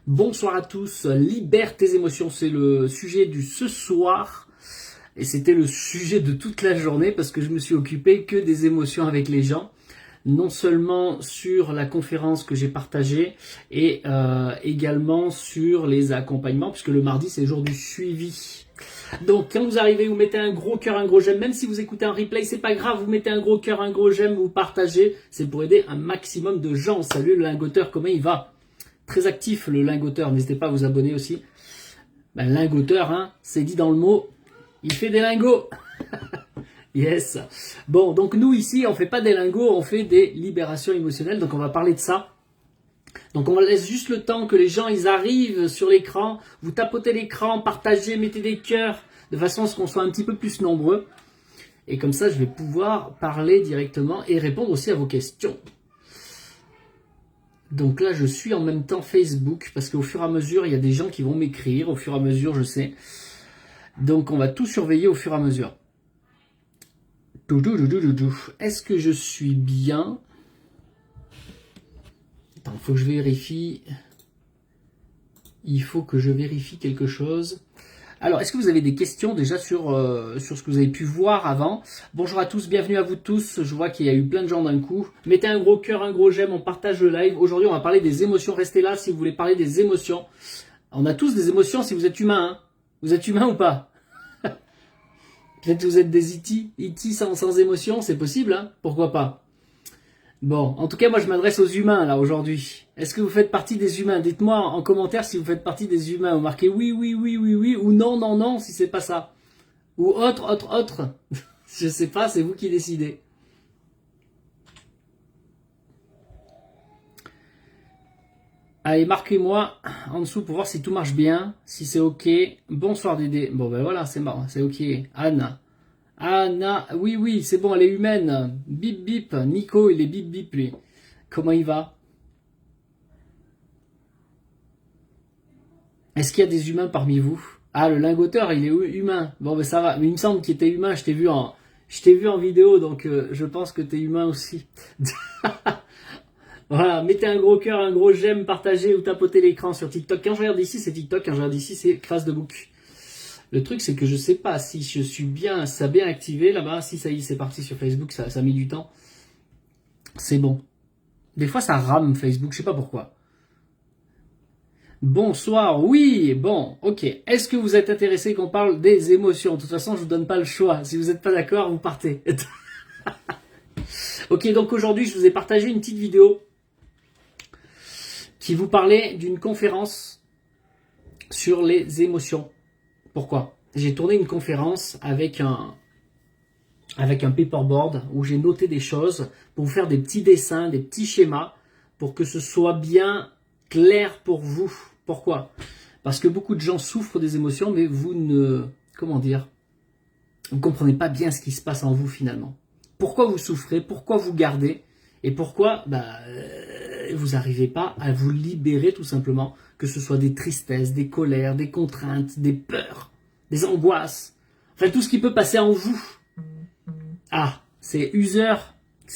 Bonsoir à tous, libère tes émotions, c'est le sujet du ce soir et c'était le sujet de toute la journée parce que je me suis occupé que des émotions avec les gens, non seulement sur la conférence que j'ai partagée et également sur les accompagnements puisque le mardi c'est le jour du suivi. Donc quand vous arrivez, vous mettez un gros cœur, un gros j'aime, même si vous écoutez un replay, c'est pas grave, vous mettez un gros cœur, un gros j'aime, vous partagez, c'est pour aider un maximum de gens. Salut le lingoteur, comment il va ? Très actif le lingoteur, n'hésitez pas à vous abonner aussi. Ben, lingoteur, hein, c'est dit dans le mot, il fait des lingots. Yes. Bon, donc nous ici, on fait pas des lingots, on fait des libérations émotionnelles, donc on va parler de ça. Donc on laisse juste le temps que les gens ils arrivent sur l'écran, vous tapotez l'écran, partagez, mettez des cœurs, de façon à ce qu'on soit un petit peu plus nombreux. Et comme ça, je vais pouvoir parler directement et répondre aussi à vos questions. Donc là, je suis en même temps Facebook, parce qu'au fur et à mesure, il y a des gens qui vont m'écrire, au fur et à mesure, je sais. Donc on va tout surveiller au fur et à mesure. Est-ce que je suis bien ? Attends, il faut que je vérifie. Il faut que je vérifie quelque chose. Alors, est-ce que vous avez des questions déjà sur ce que vous avez pu voir avant ? Bonjour à tous, bienvenue à vous tous. Je vois qu'il y a eu plein de gens d'un coup. Mettez un gros cœur, un gros j'aime, on partage le live. Aujourd'hui, on va parler des émotions. Restez là si vous voulez parler des émotions. On a tous des émotions si vous êtes humain. Hein. Vous êtes humain ou pas ? Peut-être que vous êtes des IT sans émotion, c'est possible, hein ? Pourquoi pas ? Bon, en tout cas, moi je m'adresse aux humains là aujourd'hui. Est-ce que vous faites partie des humains ? Dites-moi en commentaire si vous faites partie des humains. Vous marquez oui, oui, oui, oui, oui, ou non, non, non, si c'est pas ça. Ou autre. Je sais pas, c'est vous qui décidez. Allez, marquez-moi en dessous pour voir si tout marche bien, si c'est ok. Bonsoir Dédé. Bon ben voilà, c'est marrant, c'est ok. Anna, oui, c'est bon, elle est humaine. Bip bip, Nico, il est bip bip lui. Comment il va ? Est-ce qu'il y a des humains parmi vous ? Ah, le lingoteur, il est humain. Bon, ben ça va. Mais il me semble qu'il était humain. Je t'ai vu en vidéo, donc je pense que t'es humain aussi. Voilà, mettez un gros cœur, un gros j'aime, partagez ou tapotez l'écran sur TikTok. Quand je regarde ici, c'est TikTok. Quand je regarde ici, c'est Facebook. Le truc, c'est que je sais pas si je suis bien, ça a bien activé là-bas. Si ça y est, c'est parti sur Facebook, ça a mis du temps. C'est bon. Des fois, ça rame Facebook, je sais pas pourquoi. Bonsoir, oui, bon, ok. Est-ce que vous êtes intéressé qu'on parle des émotions ? De toute façon, je vous donne pas le choix. Si vous n'êtes pas d'accord, vous partez. Ok, donc aujourd'hui, je vous ai partagé une petite vidéo qui vous parlait d'une conférence sur les émotions. Pourquoi ? J'ai tourné une conférence avec un paperboard où j'ai noté des choses pour vous faire des petits dessins, des petits schémas pour que ce soit bien clair pour vous. Pourquoi ? Parce que beaucoup de gens souffrent des émotions, mais vous ne comprenez pas bien ce qui se passe en vous finalement. Pourquoi vous souffrez ? Pourquoi vous gardez ? Et pourquoi vous n'arrivez pas à vous libérer tout simplement, que ce soit des tristesses, des colères, des contraintes, des peurs, des angoisses, enfin tout ce qui peut passer en vous. Ah, c'est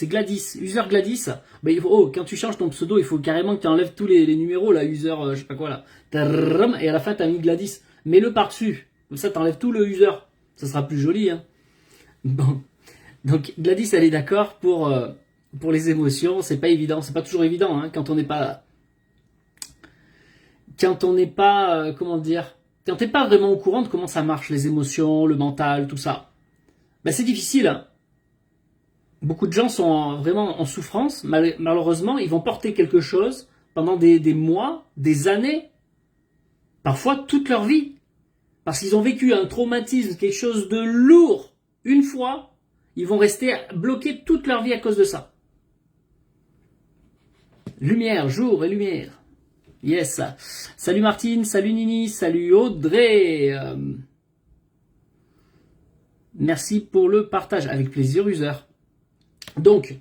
Gladys. User Gladys. Ben, quand tu changes ton pseudo, il faut carrément que tu enlèves tous les numéros, là, user, je sais pas quoi, là. Et à la fin, tu as mis Gladys. Mets-le par-dessus. Comme ça, tu enlèves tout le user. Ça sera plus joli, hein. Bon. Donc, Gladys, elle est d'accord pour les émotions. C'est pas évident. C'est pas toujours évident, hein, quand on n'est pas, quand t'es pas vraiment au courant de comment ça marche, les émotions, le mental, tout ça. Ben, c'est difficile, hein. Beaucoup de gens sont vraiment en souffrance. Malheureusement, ils vont porter quelque chose pendant des mois, des années, parfois toute leur vie. Parce qu'ils ont vécu un traumatisme, quelque chose de lourd, une fois, ils vont rester bloqués toute leur vie à cause de ça. Lumière, jour et lumière. Yes. Salut Martine, salut Nini, salut Audrey. Merci pour le partage. Avec plaisir, user. Donc,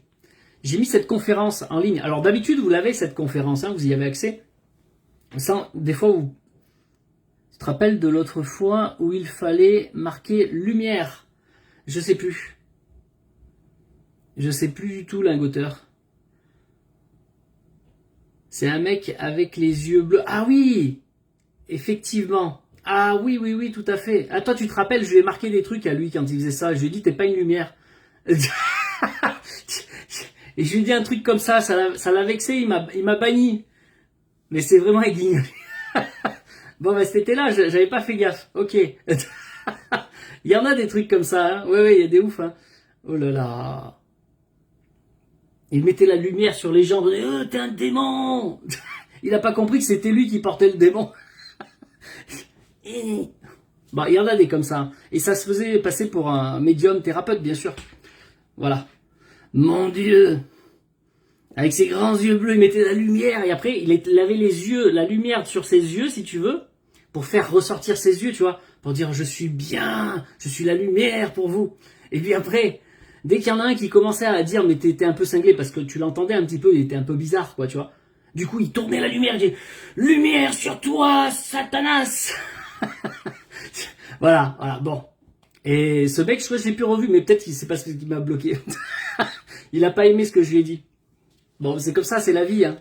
j'ai mis cette conférence en ligne. Alors d'habitude, vous l'avez cette conférence, hein, vous y avez accès. Des fois, tu te rappelles de l'autre fois où il fallait marquer lumière. Je sais plus. Je sais plus du tout, lingoteur. C'est un mec avec les yeux bleus. Ah oui, effectivement. Ah oui, oui, oui, tout à fait. Ah, toi, tu te rappelles, je lui ai marqué des trucs à lui quand il faisait ça. Je lui ai dit, t'es pas une lumière. Et je lui ai dit un truc comme ça l'a vexé, il m'a banni. Mais c'est vraiment un guignol. Bon, bah, c'était là, j'avais pas fait gaffe. Ok. Il y en a des trucs comme ça, hein. Ouais, ouais, il y a des ouf, hein. Oh là là. Il mettait la lumière sur les gens. T'es un démon. Il a pas compris que c'était lui qui portait le démon. Bon, il y en a des comme ça, hein. Et ça se faisait passer pour un médium thérapeute, bien sûr. Voilà. Mon Dieu. Avec ses grands yeux bleus, il mettait la lumière. Et après, il avait les yeux, la lumière sur ses yeux, si tu veux, pour faire ressortir ses yeux, tu vois. Pour dire, je suis bien, je suis la lumière pour vous. Et puis après, dès qu'il y en a un qui commençait à dire, mais t'étais un peu cinglé, parce que tu l'entendais un petit peu, il était un peu bizarre, quoi, tu vois. Du coup, il tournait la lumière, il disait, lumière sur toi, Satanas. Voilà, voilà, bon. Et ce mec, je crois que je l'ai plus revu, mais peut-être que c'est parce qu'il m'a bloqué. Il a pas aimé ce que je lui ai dit. Bon, c'est comme ça, c'est la vie, hein.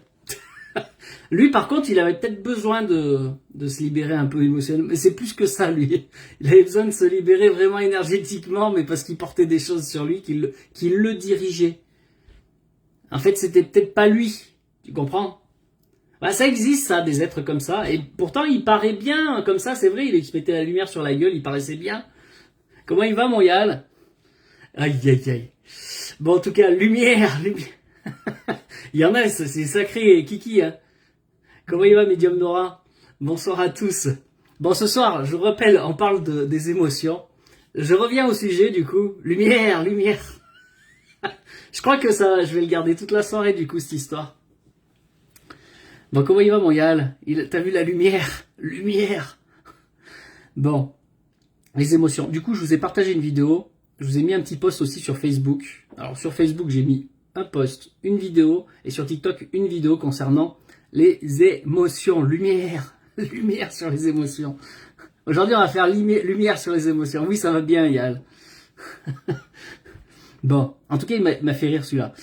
Lui, par contre, il avait peut-être besoin de se libérer un peu émotionnellement. Mais c'est plus que ça, lui. Il avait besoin de se libérer vraiment énergétiquement, mais parce qu'il portait des choses sur lui qui le dirigeaient. En fait, c'était peut-être pas lui. Tu comprends? Bah, ça existe, ça, des êtres comme ça. Et pourtant, il paraît bien, comme ça, c'est vrai, il se mettait la lumière sur la gueule, il paraissait bien. Comment il va, mon Yal? Aïe, aïe, aïe. Bon, en tout cas, lumière, lumière. Il y en a, c'est sacré, Kiki, hein. Comment il va, Médium Nora? Bonsoir à tous. Bon, ce soir, je vous rappelle, on parle des émotions. Je reviens au sujet, du coup. Lumière, lumière. Je crois que ça, je vais le garder toute la soirée, du coup, cette histoire. Bon, comment il va, mon Yal? T'as vu la lumière? Lumière. Bon, les émotions. Du coup, je vous ai partagé une vidéo. Je vous ai mis un petit post aussi sur Facebook. Alors, sur Facebook, j'ai mis un post, une vidéo, et sur TikTok, une vidéo concernant les émotions. Lumière. Lumière sur les émotions. Aujourd'hui, on va faire lumière sur les émotions. Oui, ça va bien, Yal. Bon, en tout cas, il m'a fait rire celui-là.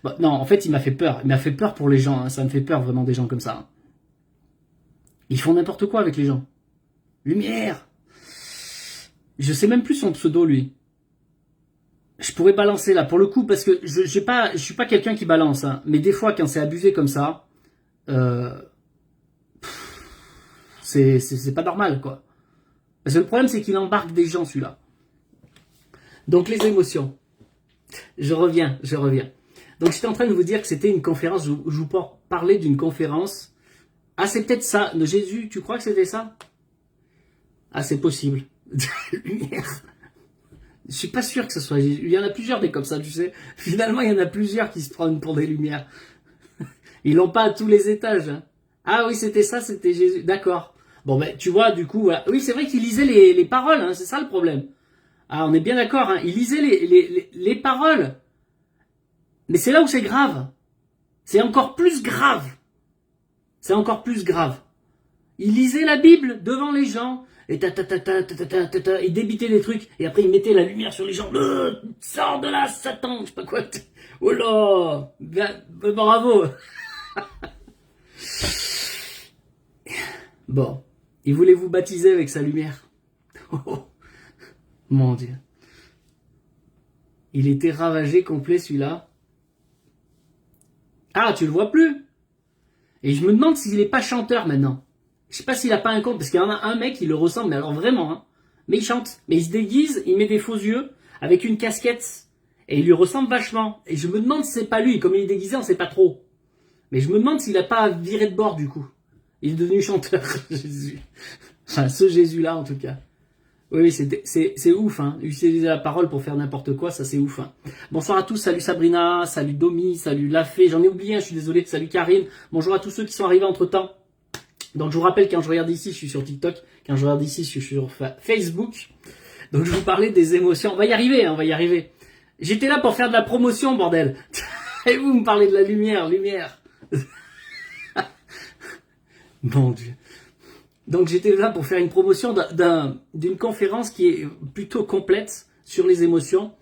Bon, non, en fait, il m'a fait peur. Il m'a fait peur pour les gens. Hein. Ça me fait peur vraiment des gens comme ça. Hein. Ils font n'importe quoi avec les gens. Lumière. Je sais même plus son pseudo, lui. Je pourrais balancer là, pour le coup, parce que je suis pas quelqu'un qui balance. Hein. Mais des fois, quand c'est abusé comme ça, c'est pas normal, quoi. Parce que le problème, c'est qu'il embarque des gens, celui-là. Donc, les émotions. Je reviens. Donc, j'étais en train de vous dire que c'était une conférence, je vous parlais d'une conférence. Ah, c'est peut-être ça. Jésus, tu crois que c'était ça? Ah, c'est possible. Lumière. Je suis pas sûr que ce soit Jésus. Il y en a plusieurs des comme ça, tu sais. Finalement, il y en a plusieurs qui se prennent pour des lumières. Ils l'ont pas à tous les étages. Hein. Ah oui, c'était ça, c'était Jésus. D'accord. Bon, ben, tu vois, du coup, voilà. Oui, c'est vrai qu'il lisait les paroles, hein, c'est ça le problème. Ah, on est bien d'accord, hein. Il lisait les paroles. Mais c'est là où c'est grave. C'est encore plus grave. C'est encore plus grave. Il lisait la Bible devant les gens. Et il débitait des trucs. Et après, il mettait la lumière sur les gens. Sors de là, Satan. Je sais pas quoi. Oh là. Bravo. Bon. Il voulait vous baptiser avec sa lumière. Oh, mon Dieu. Il était ravagé complet, celui-là. Ah, tu le vois plus. Et je me demande s'il est pas chanteur maintenant. Je sais pas s'il a pas un compte, parce qu'il y en a un mec, il le ressemble, mais alors vraiment, hein. Mais il chante. Mais il se déguise, il met des faux yeux, avec une casquette. Et il lui ressemble vachement. Et je me demande si c'est pas lui. Comme il est déguisé, on sait pas trop. Mais je me demande s'il a pas viré de bord, du coup. Il est devenu chanteur, Jésus. Enfin, ce Jésus-là, en tout cas. Oui, c'est ouf, hein. Utiliser la parole pour faire n'importe quoi, ça c'est ouf, hein. Bonsoir à tous, salut Sabrina, salut Domi, salut Lafay, j'en ai oublié, hein, je suis désolé, salut Karine. Bonjour à tous ceux qui sont arrivés entre temps. Donc je vous rappelle, quand je regarde ici, je suis sur TikTok, quand je regarde ici, je suis sur Facebook. Donc je vous parlais des émotions, on va y arriver, hein, on va y arriver. J'étais là pour faire de la promotion, bordel. Et vous me parlez de la lumière, lumière. Mon Dieu. Donc j'étais là pour faire une promotion d'une conférence qui est plutôt complète sur les émotions.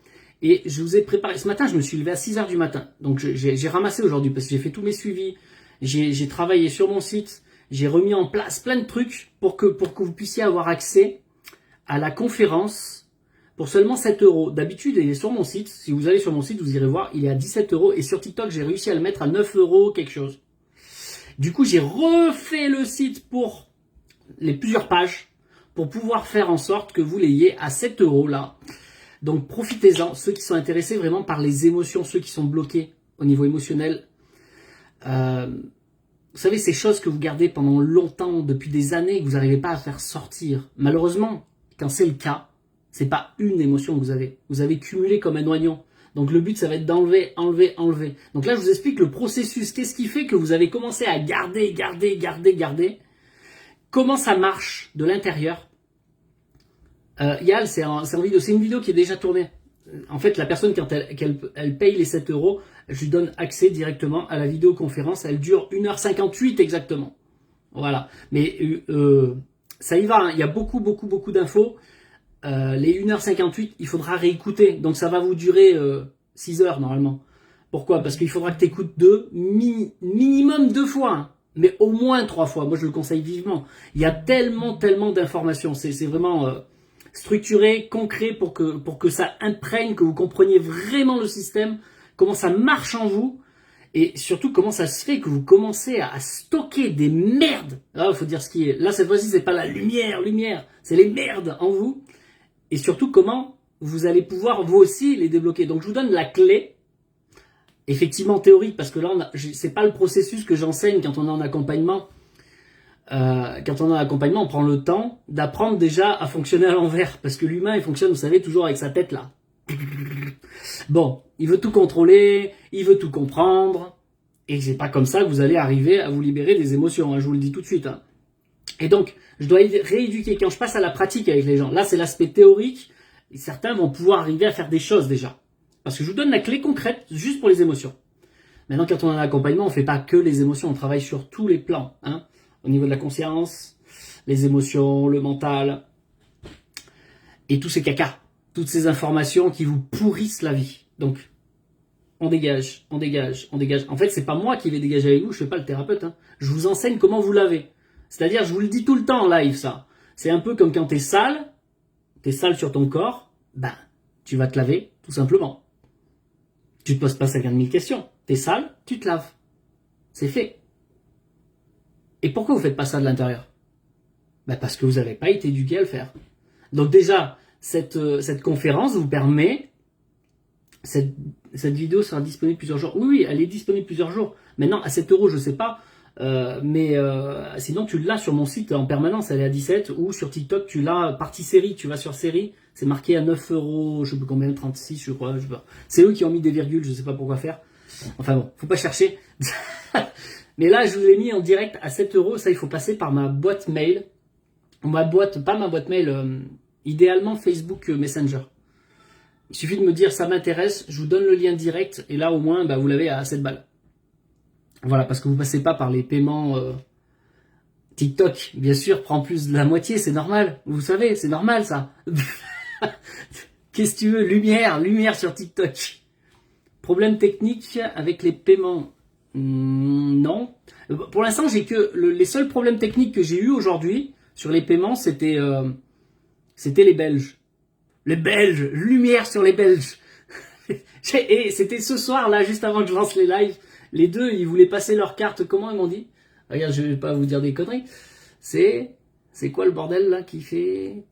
Et je vous ai préparé, ce matin je me suis levé à 6h du matin. Donc j'ai ramassé aujourd'hui parce que j'ai fait tous mes suivis. J'ai travaillé sur mon site, j'ai remis en place plein de trucs pour que vous puissiez avoir accès à la conférence pour seulement 7 euros. D'habitude, il est sur mon site. Si vous allez sur mon site, vous irez voir, il est à 17 euros. Et sur TikTok, j'ai réussi à le mettre à 9 euros quelque chose. Du coup, j'ai refait le site pour les plusieurs pages pour pouvoir faire en sorte que vous l'ayez à 7 euros là. Donc profitez-en, ceux qui sont intéressés vraiment par les émotions, ceux qui sont bloqués au niveau émotionnel. Vous savez, ces choses que vous gardez pendant longtemps, depuis des années, que vous n'arrivez pas à faire sortir. Malheureusement, quand c'est le cas, c'est pas une émotion que vous avez. Vous avez cumulé comme un oignon. Donc le but, ça va être d'enlever, enlever, enlever. Donc là, je vous explique le processus. Qu'est-ce qui fait que vous avez commencé à garder, garder, garder, garder? Comment ça marche de l'intérieur? Yal, c'est une vidéo qui est déjà tournée. En fait, la personne, quand elle paye les 7 euros, je lui donne accès directement à la vidéoconférence. Elle dure 1h58 exactement. Voilà. Mais ça y va, hein. Il y a beaucoup d'infos. Les 1h58, il faudra réécouter. Donc ça va vous durer 6 heures normalement. Pourquoi? Parce qu'il faudra que tu écoutes minimum 2 fois. Hein. Mais au moins 3 fois. Moi, je le conseille vivement. Il y a tellement d'informations. C'est vraiment structuré, concret pour que ça imprègne, que vous compreniez vraiment le système, comment ça marche en vous, et surtout comment ça se fait que vous commencez à stocker des merdes. Là, il faut dire ce qui est. Là, cette fois-ci, c'est pas la lumière, c'est les merdes en vous. Et surtout, comment vous allez pouvoir, vous aussi, les débloquer. Donc, je vous donne la clé, effectivement théorique, parce que là, c'est pas le processus que j'enseigne quand on est en accompagnement. Quand on est en accompagnement, on prend le temps d'apprendre déjà à fonctionner à l'envers. Parce que l'humain, il fonctionne, vous savez, toujours avec sa tête là. Bon, il veut tout contrôler, il veut tout comprendre. Et c'est pas comme ça que vous allez arriver à vous libérer des émotions, hein, je vous le dis tout de suite. Hein. Et donc, je dois rééduquer. Quand je passe à la pratique avec les gens, là c'est l'aspect théorique. Et certains vont pouvoir arriver à faire des choses déjà. Parce que je vous donne la clé concrète juste pour les émotions. Maintenant, quand on est en accompagnement, on ne fait pas que les émotions, on travaille sur tous les plans. Hein. Au niveau de la conscience, les émotions, le mental, et tous ces cacas, toutes ces informations qui vous pourrissent la vie. Donc, on dégage, on dégage, on dégage. En fait, c'est pas moi qui vais dégager avec vous, je ne fais pas le thérapeute. Hein. Je vous enseigne comment vous lavez. C'est-à-dire, je vous le dis tout le temps en live, ça. C'est un peu comme quand t'es sale sur ton corps, ben, tu vas te laver, tout simplement. Tu te poses pas 50 000 questions. T'es sale, tu te laves. C'est fait. Et pourquoi vous faites pas ça de l'intérieur? Ben parce que vous n'avez pas été éduqué à le faire. Donc déjà, cette conférence vous permet... Cette vidéo sera disponible plusieurs jours. Oui, elle est disponible plusieurs jours. Maintenant, à 7 euros, je sais pas. Mais sinon, tu l'as sur mon site en permanence. Elle est à 17. Ou sur TikTok, tu l'as partie série. Tu vas sur série. C'est marqué à 9 euros. Je sais plus combien, 36, je crois. C'est eux qui ont mis des virgules. Je sais pas pourquoi faire. Enfin bon, faut pas chercher. Mais là, je vous l'ai mis en direct à 7 euros. Ça, il faut passer par ma boîte mail. Pas ma boîte mail. Idéalement, Facebook Messenger. Il suffit de me dire ça m'intéresse, je vous donne le lien direct et là au moins bah, vous l'avez à 7 balles. Voilà, parce que vous passez pas par les paiements TikTok, bien sûr, prend plus de la moitié, c'est normal. Vous savez, c'est normal ça. Qu'est-ce que tu veux? Lumière sur TikTok. Problème technique avec les paiements? Non. Pour l'instant, j'ai que les seuls problèmes techniques que j'ai eu aujourd'hui sur les paiements, c'était les Belges. Les Belges, lumière sur les Belges. Et c'était ce soir, là, juste avant que je lance les lives. Les deux, ils voulaient passer leur carte. Comment ils m'ont dit? Regarde, je vais pas vous dire des conneries. C'est quoi le bordel, là, qui fait...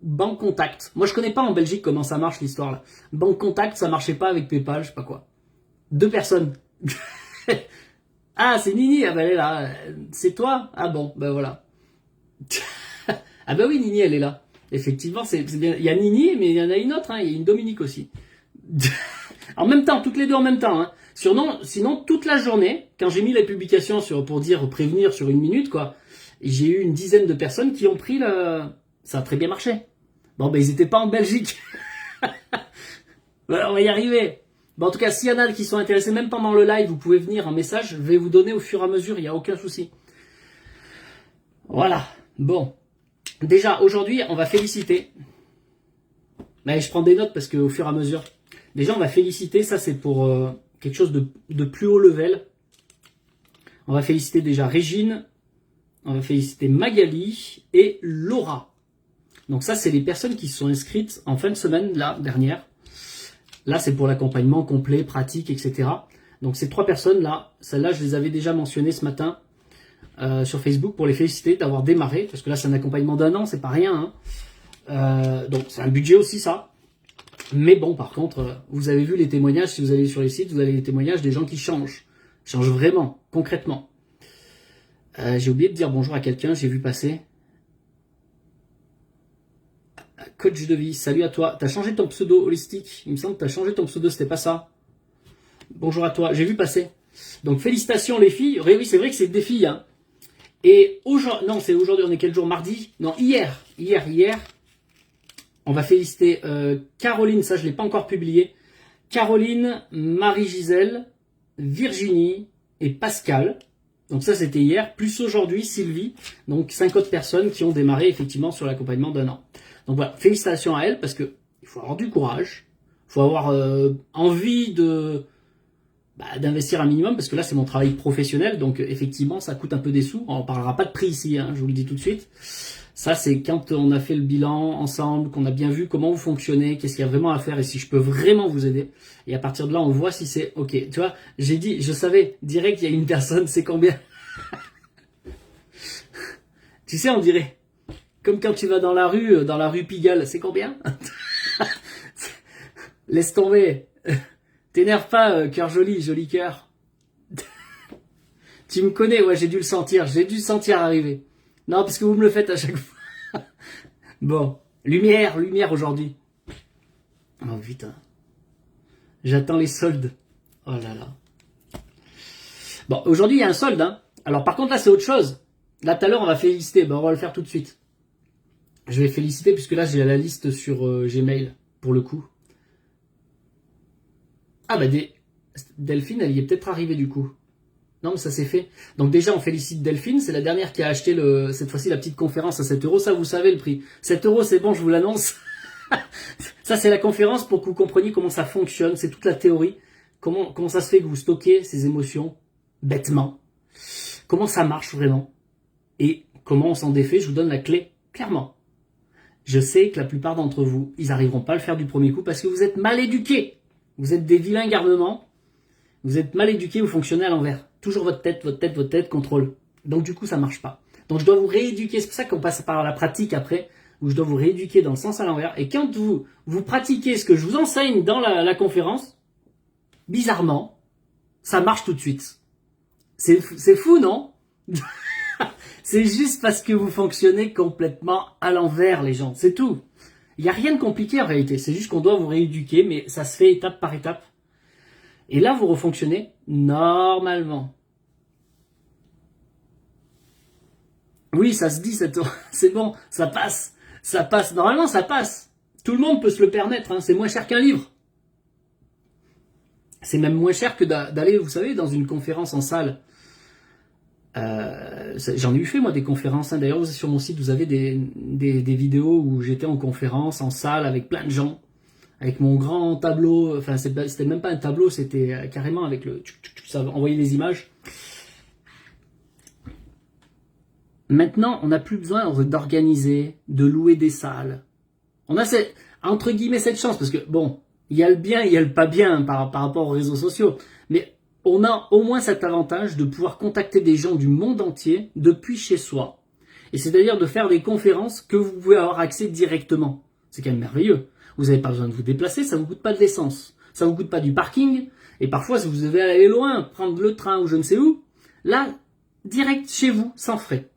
Banque Contact. Moi, je connais pas en Belgique comment ça marche, l'histoire, là. Banque Contact, ça marchait pas avec PayPal, je sais pas quoi. 2 personnes. Ah, c'est Nini. Ah, ben, elle est là. C'est toi? Ah bon, ben voilà. Ah ben oui, Nini, elle est là. Effectivement, c'est bien. Il y a Nini, mais il y en a une autre, hein. Il y a une Dominique aussi. En même temps, toutes les deux en même temps. Hein. Sinon, toute la journée, quand j'ai mis les publications pour prévenir sur 1 minute, quoi, j'ai eu une dizaine de personnes qui ont pris Ça a très bien marché. Bon, ben ils étaient pas en Belgique. On va y arriver. Bon, en tout cas, s'il y en a qui sont intéressés, même pendant le live, vous pouvez venir en message. Je vais vous donner au fur et à mesure, il n'y a aucun souci. Voilà. Bon. Déjà, aujourd'hui, on va féliciter. Mais je prends des notes parce qu'au fur et à mesure. Déjà, on va féliciter. Ça, c'est pour quelque chose de plus haut level. On va féliciter déjà Régine, on va féliciter Magali et Laura. Donc ça, c'est les personnes qui se sont inscrites en fin de semaine, là, dernière. Là, c'est pour l'accompagnement complet, pratique, etc. Donc ces 3 personnes-là, celles-là, je les avais déjà mentionnées ce matin sur Facebook pour les féliciter d'avoir démarré, parce que là, c'est un accompagnement d'1 an, c'est pas rien. Hein. Donc c'est un budget aussi, ça. Mais bon, par contre, vous avez vu les témoignages, si vous allez sur les sites, vous avez les témoignages des gens qui changent. Ils changent vraiment, concrètement. J'ai oublié de dire bonjour à quelqu'un, j'ai vu passer. Coach de vie, salut à toi. T'as changé ton pseudo holistique. Il me semble que t'as changé ton pseudo, c'était pas ça. Bonjour à toi, j'ai vu passer. Donc félicitations les filles. Oui, c'est vrai que c'est des filles. Hein. Et aujourd'hui, non, c'est aujourd'hui, on est quel jour? Mardi? Non, hier. On va féliciter Caroline, ça je ne l'ai pas encore publié. Caroline, Marie-Gisèle, Virginie et Pascal. Donc ça c'était hier, plus aujourd'hui Sylvie. Donc 5 autres personnes qui ont démarré effectivement sur l'accompagnement d'1 an. Donc voilà, félicitations à elles parce que il faut avoir du courage, il faut avoir envie d'investir un minimum parce que là c'est mon travail professionnel. Donc effectivement ça coûte un peu des sous. On ne parlera pas de prix ici, hein, je vous le dis tout de suite. Ça, c'est quand on a fait le bilan ensemble, qu'on a bien vu comment vous fonctionnez, qu'est-ce qu'il y a vraiment à faire et si je peux vraiment vous aider. Et à partir de là, on voit si c'est OK. Tu vois, j'ai dit, je savais direct, il y a une personne, c'est combien? Tu sais, on dirait, comme quand tu vas dans la rue Pigalle, c'est combien? Laisse tomber. T'énerve pas, cœur joli, joli cœur. Tu me connais, ouais, j'ai dû le sentir arriver. Non, parce que vous me le faites à chaque fois. Bon, lumière aujourd'hui. Oh putain. J'attends les soldes. Oh là là. Bon, aujourd'hui il y a un solde. Hein. Alors par contre là c'est autre chose. Là tout à l'heure on va féliciter. Ben, on va le faire tout de suite. Je vais féliciter puisque là j'ai la liste sur Gmail pour le coup. Ah bah Delphine elle y est peut-être arrivée du coup. Non, mais ça s'est fait. Donc déjà, on félicite Delphine. C'est la dernière qui a acheté cette fois-ci la petite conférence à 7 €. Ça, vous savez le prix. 7 €, c'est bon, je vous l'annonce. Ça, c'est la conférence pour que vous compreniez comment ça fonctionne. C'est toute la théorie. Comment ça se fait que vous stockez ces émotions bêtement. Comment ça marche vraiment. Et comment on s'en défait. Je vous donne la clé, clairement. Je sais que la plupart d'entre vous, ils n'arriveront pas à le faire du premier coup parce que vous êtes mal éduqués. Vous êtes des vilains garnements. Vous êtes mal éduqués, vous fonctionnez à l'envers. Toujours votre tête, contrôle. Donc du coup, ça marche pas. Donc je dois vous rééduquer. C'est pour ça qu'on passe par la pratique après, où je dois vous rééduquer dans le sens à l'envers. Et quand vous pratiquez ce que je vous enseigne dans la conférence, bizarrement, ça marche tout de suite. C'est fou, non? C'est juste parce que vous fonctionnez complètement à l'envers, les gens. C'est tout. Il n'y a rien de compliqué en réalité. C'est juste qu'on doit vous rééduquer, mais ça se fait étape par étape. Et là, vous refonctionnez normalement. Oui, ça se dit, c'est bon, ça passe. Ça passe. Normalement, ça passe. Tout le monde peut se le permettre. Hein. C'est moins cher qu'un livre. C'est même moins cher que d'aller, vous savez, dans une conférence en salle. J'en ai eu fait, moi, des conférences. Hein. D'ailleurs, sur mon site, vous avez des vidéos où j'étais en conférence, en salle, avec plein de gens. Avec mon grand tableau, enfin c'était même pas un tableau, c'était carrément avec ça envoyait les images. Maintenant, on n'a plus besoin d'organiser, de louer des salles. On a entre guillemets cette chance, parce que bon, il y a le bien, il y a le pas bien par rapport aux réseaux sociaux. Mais on a au moins cet avantage de pouvoir contacter des gens du monde entier depuis chez soi. Et c'est-à-dire de faire des conférences que vous pouvez avoir accès directement. C'est quand même merveilleux. Vous n'avez pas besoin de vous déplacer, ça ne vous coûte pas de l'essence, ça ne vous coûte pas du parking. Et parfois, si vous devez aller loin, prendre le train ou je ne sais où, là, direct chez vous, sans frais.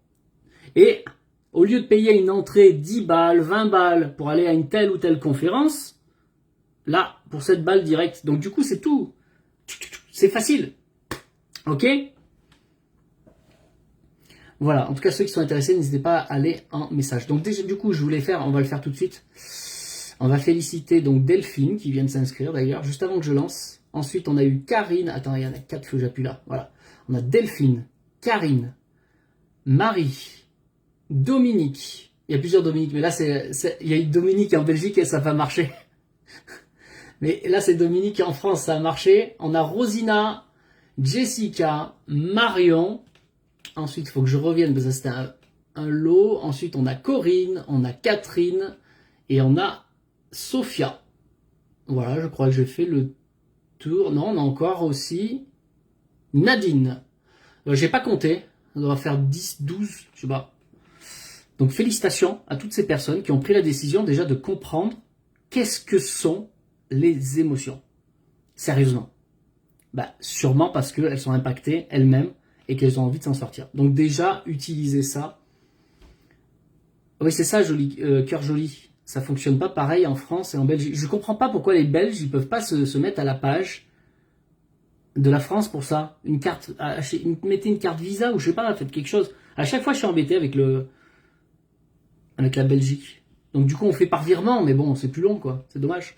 Et au lieu de payer une entrée 10 balles, 20 balles pour aller à une telle ou telle conférence, là, pour 7 balles direct. Donc du coup, c'est tout. C'est facile. Ok ? Voilà, en tout cas, ceux qui sont intéressés, n'hésitez pas à aller en message. Donc déjà, du coup, on va le faire tout de suite. On va féliciter donc Delphine qui vient de s'inscrire d'ailleurs, juste avant que je lance. Ensuite, on a eu Karine. Attends, il y en a 4, faut que j'appuie là. Voilà. On a Delphine, Karine, Marie, Dominique. Il y a plusieurs Dominiques, mais là, il y a eu Dominique en Belgique et ça va marcher. Mais là, c'est Dominique en France, ça a marché. On a Rosina Jessica, Marion. Ensuite, il faut que je revienne parce que c'était un lot. Ensuite, on a Corinne, on a Catherine et on a Sophia. Voilà, je crois que j'ai fait le tour. Non, on a encore aussi Nadine. J'ai pas compté. On doit faire 10, 12, je sais pas. Donc félicitations à toutes ces personnes qui ont pris la décision déjà de comprendre qu'est-ce que sont les émotions. Sérieusement. Bah, sûrement parce qu'elles sont impactées elles-mêmes et qu'elles ont envie de s'en sortir. Donc déjà, utilisez ça. Oui, c'est ça, joli, cœur joli. Ça fonctionne pas pareil en France et en Belgique. Je comprends pas pourquoi les Belges ils peuvent pas se mettre à la page de la France pour ça. Une carte, mettez une carte Visa ou je sais pas, faites quelque chose. À chaque fois, je suis embêté avec la Belgique. Donc du coup, on fait par virement, mais bon, c'est plus long, quoi. C'est dommage.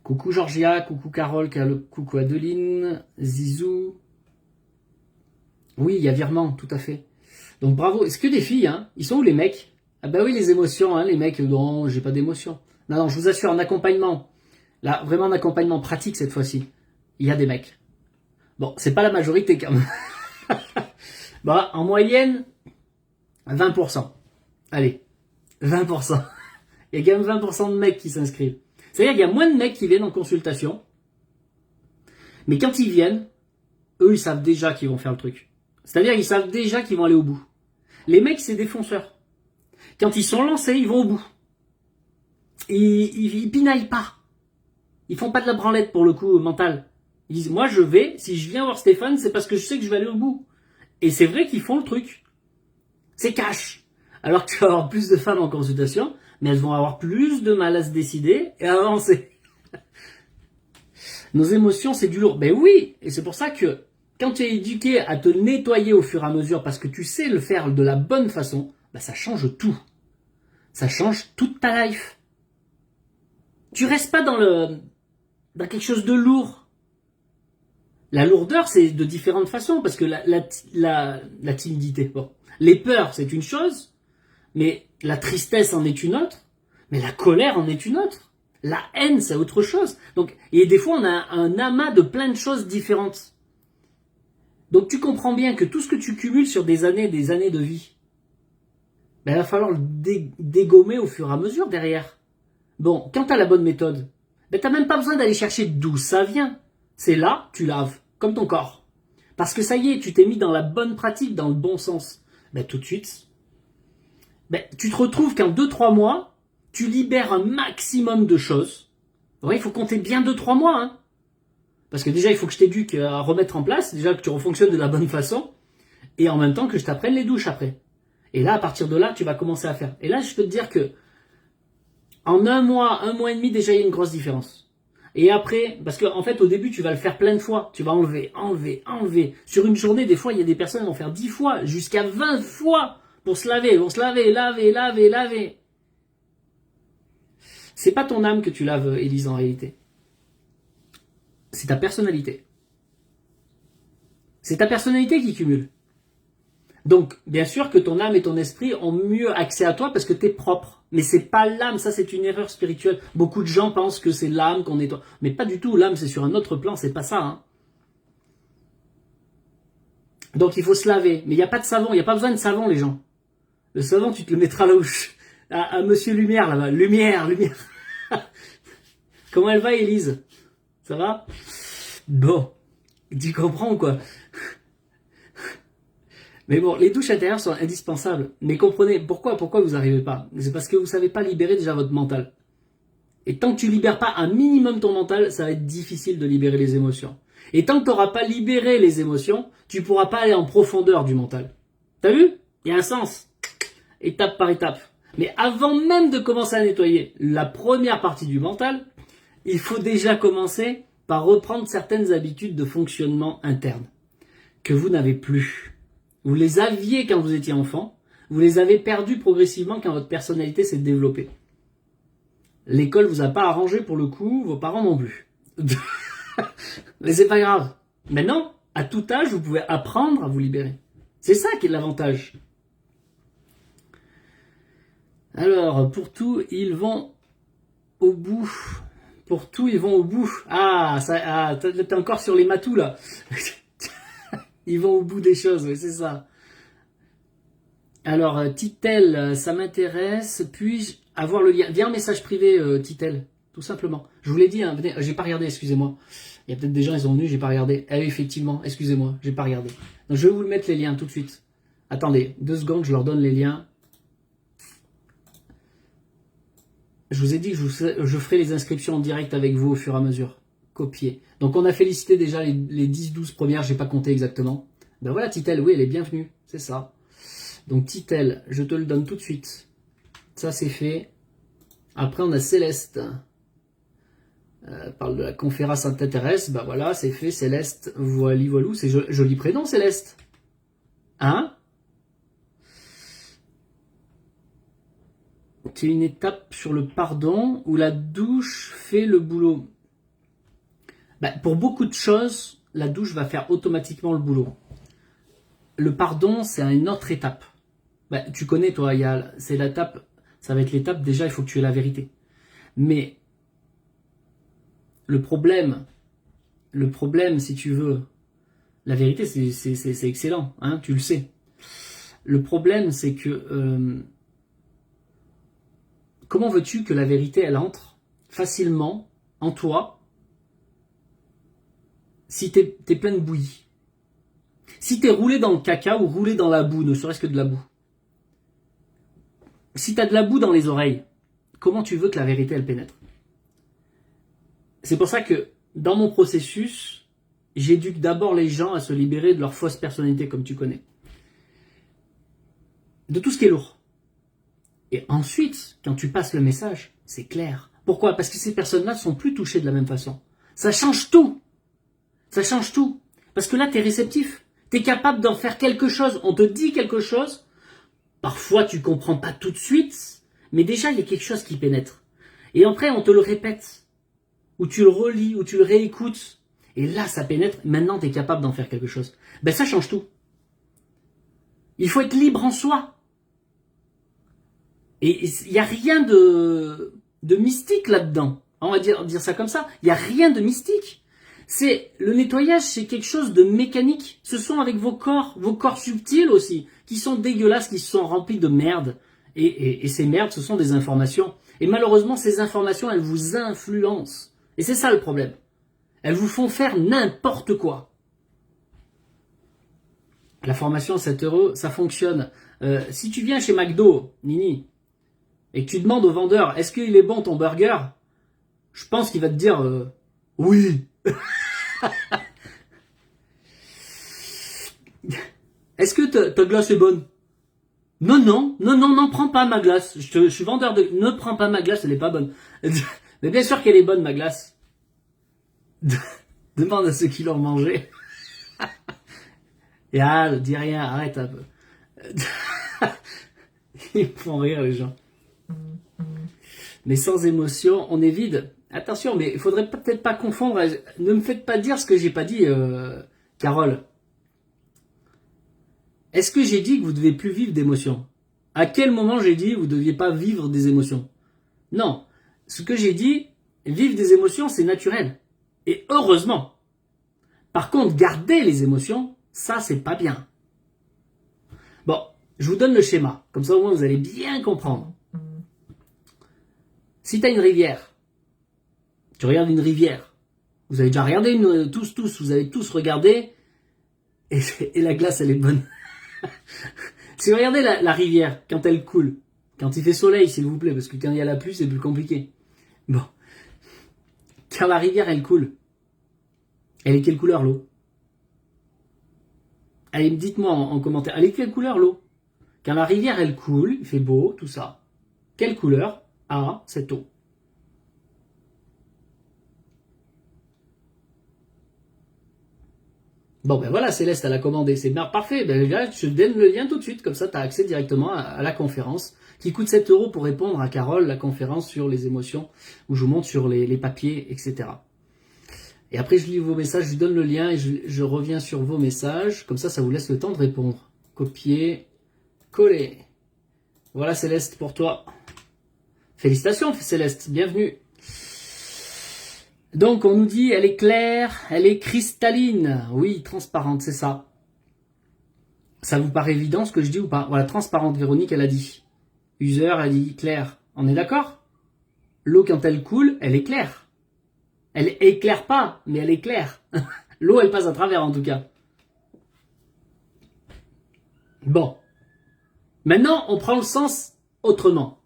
Coucou Georgia, coucou Carole, coucou Adeline, Zizou. Oui, il y a virement, tout à fait. Donc bravo. Est-ce que des filles, hein? Ils sont où les mecs? Ah bah oui, les émotions, hein, les mecs, non, j'ai pas d'émotion. Non, non, je vous assure, en accompagnement. Là, vraiment en accompagnement pratique cette fois-ci. Il y a des mecs. Bon, c'est pas la majorité quand même. Bon, en moyenne, 20%. Allez, 20%. Il y a quand même 20% de mecs qui s'inscrivent. C'est-à-dire qu'il y a moins de mecs qui viennent en consultation. Mais quand ils viennent, eux, ils savent déjà qu'ils vont faire le truc. C'est-à-dire qu'ils savent déjà qu'ils vont aller au bout. Les mecs, c'est des fonceurs. Quand ils sont lancés, ils vont au bout. Ils pinaillent pas. Ils font pas de la branlette pour le coup mental. Ils disent, moi je vais, si je viens voir Stéphane, c'est parce que je sais que je vais aller au bout. Et c'est vrai qu'ils font le truc. C'est cash. Alors que tu vas avoir plus de femmes en consultation, mais elles vont avoir plus de mal à se décider et à avancer. Nos émotions, c'est du lourd. Ben oui, et c'est pour ça que quand tu es éduqué à te nettoyer au fur et à mesure, parce que tu sais le faire de la bonne façon, ben ça change tout. Ça change toute ta life. Tu restes pas dans quelque chose de lourd. La lourdeur, c'est de différentes façons, parce que la timidité, bon. Les peurs, c'est une chose, mais la tristesse en est une autre, mais la colère en est une autre. La haine, c'est autre chose. Donc, et des fois, on a un amas de plein de choses différentes. Donc, tu comprends bien que tout ce que tu cumules sur des années de vie, ben, il va falloir le dégommer au fur et à mesure derrière. Bon, quand tu as la bonne méthode, ben, tu n'as même pas besoin d'aller chercher d'où ça vient. C'est là, tu laves, comme ton corps. Parce que ça y est, tu t'es mis dans la bonne pratique, dans le bon sens. Ben, tout de suite, ben, tu te retrouves qu'en 2-3 mois, tu libères un maximum de choses. Ouais, il faut compter bien 2-3 mois. Hein. Parce que déjà, il faut que je t'éduque à remettre en place, déjà que tu refonctionnes de la bonne façon, et en même temps que je t'apprenne les douches après. Et là, à partir de là, tu vas commencer à faire. Et là, je peux te dire que en un mois et demi, déjà, il y a une grosse différence. Et après, parce qu'en fait, au début, tu vas le faire plein de fois. Tu vas enlever. Sur une journée, des fois, il y a des personnes qui vont faire 10 fois, jusqu'à 20 fois pour se laver. Ils vont se laver. C'est pas ton âme que tu laves, Élise, en réalité. C'est ta personnalité. C'est ta personnalité qui cumule. Donc, bien sûr que ton âme et ton esprit ont mieux accès à toi parce que t'es propre. Mais c'est pas l'âme, ça c'est une erreur spirituelle. Beaucoup de gens pensent que c'est l'âme qu'on nettoie. Mais pas du tout, l'âme c'est sur un autre plan, c'est pas ça. Hein. Donc il faut se laver. Mais il n'y a pas de savon, il n'y a pas besoin de savon les gens. Le savon tu te le mettras là où à Monsieur Lumière là-bas. Lumière. Comment elle va Élise? Ça va? Bon, tu comprends quoi? Mais bon, les douches intérieures sont indispensables. Mais comprenez, pourquoi vous n'arrivez pas? C'est parce que vous ne savez pas libérer déjà votre mental. Et tant que tu libères pas un minimum ton mental, ça va être difficile de libérer les émotions. Et tant que tu n'auras pas libéré les émotions, tu ne pourras pas aller en profondeur du mental. T'as vu? Il y a un sens. Étape par étape. Mais avant même de commencer à nettoyer la première partie du mental, il faut déjà commencer par reprendre certaines habitudes de fonctionnement interne que vous n'avez plus. Vous les aviez quand vous étiez enfant, vous les avez perdus progressivement quand votre personnalité s'est développée. L'école vous a pas arrangé pour le coup, vos parents non plus. Mais c'est pas grave. Maintenant, à tout âge, vous pouvez apprendre à vous libérer. C'est ça qui est l'avantage. Alors, pour tout, ils vont au bout. Pour tout, ils vont au bout. Ah, t'es encore sur les matous, là. Ils vont au bout des choses, oui, c'est ça. Alors, Titel, ça m'intéresse. Puis-je avoir le lien? Viens en message privé, Titel, tout simplement. Je vous l'ai dit, hein, venez, j'ai pas regardé, excusez-moi. Il y a peut-être des gens, ils sont venus, j'ai pas regardé. Eh, effectivement, excusez-moi, j'ai pas regardé. Donc, je vais vous mettre les liens tout de suite. Attendez, 2 secondes, je leur donne les liens. Je vous ai dit que je ferai les inscriptions en direct avec vous au fur et à mesure. Copier. Donc, on a félicité déjà les 10-12 premières, j'ai pas compté exactement. Ben voilà, Titel, oui, elle est bienvenue, c'est ça. Donc, Titel, je te le donne tout de suite. Ça, c'est fait. Après, on a Céleste. Parle de la conférence intéresse. Ben voilà, c'est fait. Céleste, voilou. C'est joli prénom, Céleste. Hein? C'est une étape sur le pardon où la douche fait le boulot. Ben, pour beaucoup de choses, la douche va faire automatiquement le boulot. Le pardon, c'est une autre étape. Ben, tu connais, toi, c'est l'étape. Ça va être l'étape, déjà, il faut que tu aies la vérité. Mais le problème, si tu veux, la vérité, c'est excellent, hein, tu le sais. Le problème, c'est que comment veux-tu que la vérité, elle entre facilement en toi si t'es plein de bouillie? Si t'es roulé dans le caca ou roulé dans la boue, ne serait-ce que de la boue. Si t'as de la boue dans les oreilles, comment tu veux que la vérité, elle pénètre? C'est pour ça que dans mon processus, j'éduque d'abord les gens à se libérer de leur fausse personnalité, comme tu connais. De tout ce qui est lourd. Et ensuite, quand tu passes le message, c'est clair. Pourquoi? Parce que ces personnes-là ne sont plus touchées de la même façon. Ça change tout. Ça change tout. Parce que là, tu es réceptif. Tu es capable d'en faire quelque chose. On te dit quelque chose. Parfois, tu comprends pas tout de suite. Mais déjà, il y a quelque chose qui pénètre. Et après, on te le répète. Ou tu le relis, ou tu le réécoutes. Et là, ça pénètre. Maintenant, tu es capable d'en faire quelque chose. Ben, ça change tout. Il faut être libre en soi. Et il n'y a rien de mystique là-dedans. On va dire ça comme ça. Il n'y a rien de mystique. C'est le nettoyage, c'est quelque chose de mécanique. Ce sont avec vos corps subtils aussi, qui sont dégueulasses, qui sont remplis de merde. Et ces merdes, ce sont des informations. Et malheureusement, ces informations, elles vous influencent. Et c'est ça le problème. Elles vous font faire n'importe quoi. La formation à 7 € ça fonctionne. Si tu viens chez McDo, Nini, et que tu demandes au vendeur, est-ce qu'il est bon ton burger? Je pense qu'il va te dire, oui. Est-ce que ta glace est bonne? Non, prends pas ma glace. Je suis vendeur de... Ne prends pas ma glace, elle est pas bonne. Mais bien sûr qu'elle est bonne, ma glace. Demande à ceux qui l'ont mangé. Et dis rien, arrête un peu. Ils me font rire, les gens. Mais sans émotion, on est vide. Attention, mais il faudrait peut-être pas confondre. Ne me faites pas dire ce que j'ai pas dit, Carole. Est-ce que j'ai dit que vous devez plus vivre d'émotions? À quel moment j'ai dit que vous ne deviez pas vivre des émotions? Non. Ce que j'ai dit, vivre des émotions, c'est naturel. Et heureusement. Par contre, garder les émotions, ça, c'est pas bien. Bon, je vous donne le schéma. Comme ça, au moins, vous allez bien comprendre. Si tu as une rivière, tu regardes une rivière. Vous avez déjà regardé tous, vous avez tous regardé. Et la glace, elle est bonne. Si vous regardez la rivière, quand elle coule, quand il fait soleil, s'il vous plaît, parce que quand il y a la pluie, c'est plus compliqué. Bon. Quand la rivière, elle coule, elle est quelle couleur, l'eau? Allez, dites-moi en commentaire, elle est quelle couleur, l'eau? Quand la rivière, elle coule, il fait beau, tout ça. Quelle couleur a cette eau? Bon, ben voilà, Céleste, elle a commandé. C'est parfait. Ben là, je te donne le lien tout de suite. Comme ça, tu as accès directement à la conférence qui coûte 7 € pour répondre à Carole, la conférence sur les émotions, où je vous montre sur les papiers, etc. Et après, je lis vos messages, je vous donne le lien et je reviens sur vos messages. Comme ça vous laisse le temps de répondre. Copier, coller. Voilà, Céleste, pour toi. Félicitations, Céleste. Bienvenue. Donc on nous dit elle est claire, elle est cristalline. Oui, transparente, c'est ça. Ça vous paraît évident ce que je dis ou pas? Voilà, transparente, Véronique, elle a dit. User a dit claire. On est d'accord? L'eau, quand elle coule, elle est claire. Elle éclaire pas, mais elle est claire. L'eau, elle passe à travers en tout cas. Bon. Maintenant, on prend le sens autrement.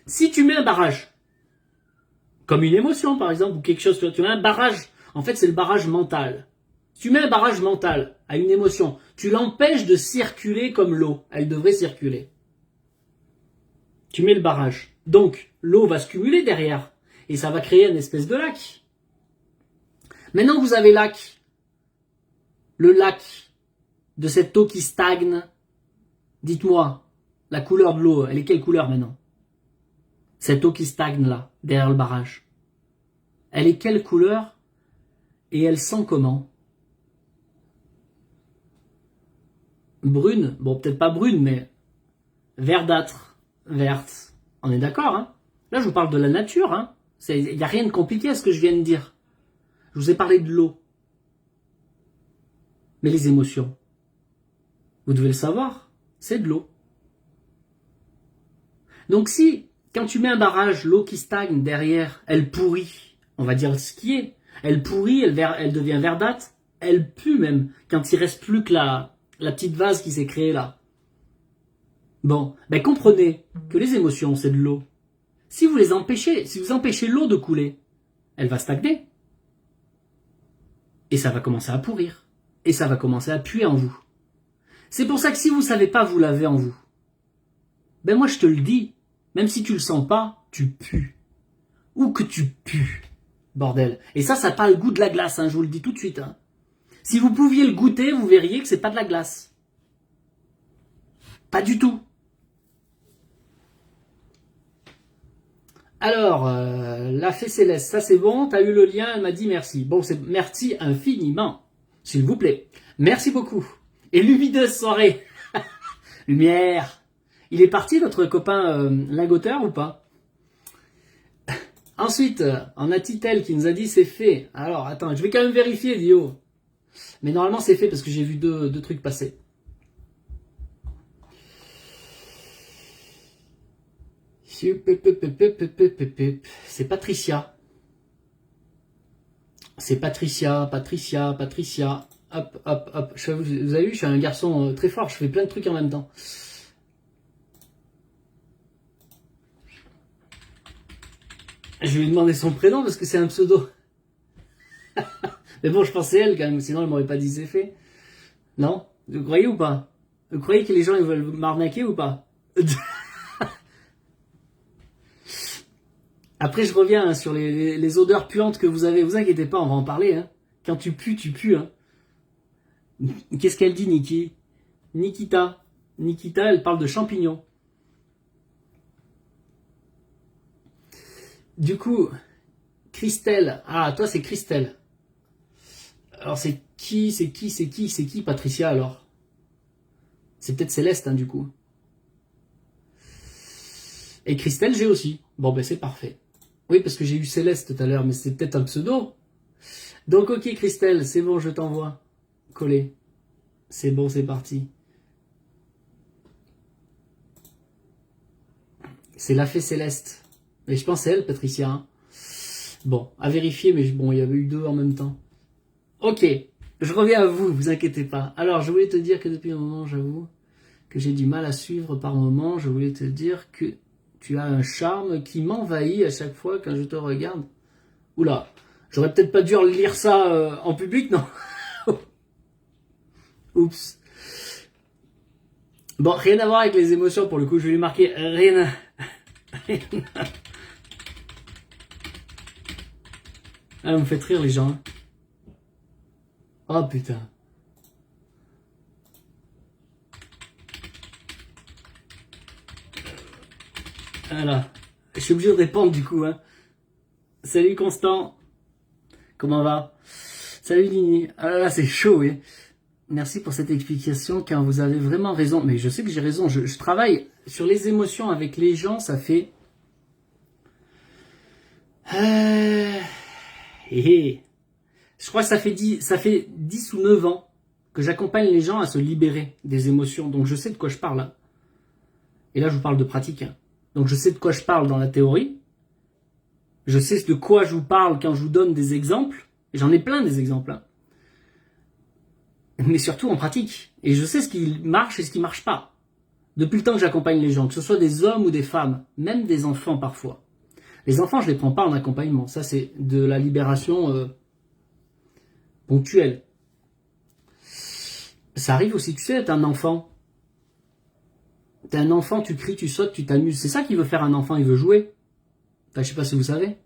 Si tu mets un barrage, comme une émotion par exemple, ou quelque chose, tu mets un barrage, en fait c'est le barrage mental. Si tu mets un barrage mental à une émotion, tu l'empêches de circuler comme l'eau. Elle devrait circuler. Tu mets le barrage. Donc, l'eau va se cumuler derrière. Et ça va créer une espèce de lac. Maintenant que vous avez le lac de cette eau qui stagne, dites-moi, la couleur de l'eau, elle est quelle couleur maintenant? Cette eau qui stagne là, derrière le barrage. Elle est quelle couleur? Et elle sent comment? Brune, bon peut-être pas brune, mais verdâtre, verte. On est d'accord, hein? Là je vous parle de la nature, hein? Il n'y a rien de compliqué à ce que je viens de dire. Je vous ai parlé de l'eau. Mais les émotions, vous devez le savoir, c'est de l'eau. Donc si, quand tu mets un barrage, l'eau qui stagne derrière, elle pourrit, on va dire ce qui est, elle pourrit, elle devient verdâtre, elle pue même, quand il reste plus que la petite vase qui s'est créée là. Bon, ben comprenez que les émotions, c'est de l'eau. Si vous empêchez l'eau de couler, elle va stagner. Et ça va commencer à pourrir. Et ça va commencer à puer en vous. C'est pour ça que si vous ne savez pas vous laver en vous, ben moi je te le dis, même si tu le sens pas, tu pues. Ou que tu pues. Bordel. Et ça n'a pas le goût de la glace, hein, je vous le dis tout de suite. Hein. Si vous pouviez le goûter, vous verriez que c'est pas de la glace. Pas du tout. Alors, la fée Céleste, ça c'est bon, t'as eu le lien, elle m'a dit merci. Bon, c'est merci infiniment, s'il vous plaît. Merci beaucoup. Et lumineuse soirée. Lumière. Il est parti notre copain lingoteur ou pas? Ensuite, on a Titel qui nous a dit c'est fait. Alors, attends, je vais quand même vérifier, Dio. Mais normalement c'est fait parce que j'ai vu deux trucs passer. C'est Patricia. C'est Patricia. Hop, hop, hop. Vous avez vu, je suis un garçon très fort, je fais plein de trucs en même temps. Je vais lui demander son prénom parce que c'est un pseudo. Mais bon, je pensais elle quand même, sinon elle m'aurait pas dit c'est fait. Non? Vous croyez ou pas? Vous croyez que les gens ils veulent m'arnaquer ou pas? Après, je reviens hein, sur les odeurs puantes que vous avez. Vous inquiétez pas, on va en parler. Hein. Quand tu pues, tu pues. Hein. Qu'est-ce qu'elle dit, Niki? Nikita, elle parle de champignons. Du coup, Christelle. Ah, toi, c'est Christelle. Alors, c'est qui, Patricia, alors? C'est peut-être Céleste, hein, du coup. Et Christelle, j'ai aussi. Bon, ben, c'est parfait. Oui, parce que j'ai eu Céleste tout à l'heure, mais c'est peut-être un pseudo. Donc, ok, Christelle, c'est bon, je t'envoie. Collé. C'est bon, c'est parti. C'est la fée Céleste. Mais je pense c'est elle, Patricia. Hein. Bon, à vérifier, mais bon, il y avait eu deux en même temps. Ok, je reviens à vous, vous inquiétez pas. Alors, je voulais te dire que depuis un moment, j'avoue, que j'ai du mal à suivre par moment. Je voulais te dire que tu as un charme qui m'envahit à chaque fois quand je te regarde. Oula, j'aurais peut-être pas dû lire ça en public, non? Oups. Bon, rien à voir avec les émotions pour le coup, je vais lui marquer rien. Ah, vous me faites rire les gens. Hein. Oh putain. Voilà. Je suis obligé de répondre du coup. Hein. Salut Constant. Comment va? Salut Nini. Ah là là, c'est chaud, oui. Merci pour cette explication, car vous avez vraiment raison. Mais je sais que j'ai raison. Je travaille sur les émotions avec les gens, ça fait... hé. Je crois que ça fait 10 ou 9 ans que j'accompagne les gens à se libérer des émotions. Donc je sais de quoi je parle là. Et là je vous parle de pratique. Donc je sais de quoi je parle dans la théorie. Je sais de quoi je vous parle quand je vous donne des exemples. Et j'en ai plein des exemples. Mais surtout en pratique. Et je sais ce qui marche et ce qui marche pas. Depuis le temps que j'accompagne les gens, que ce soit des hommes ou des femmes, même des enfants parfois. Les enfants, je les prends pas en accompagnement. Ça, c'est de la libération ponctuelle. Ça arrive aussi, tu sais, t'es un enfant. T'es un enfant, tu cries, tu sautes, tu t'amuses. C'est ça qu'il veut faire un enfant, il veut jouer. Enfin, je sais pas si vous savez.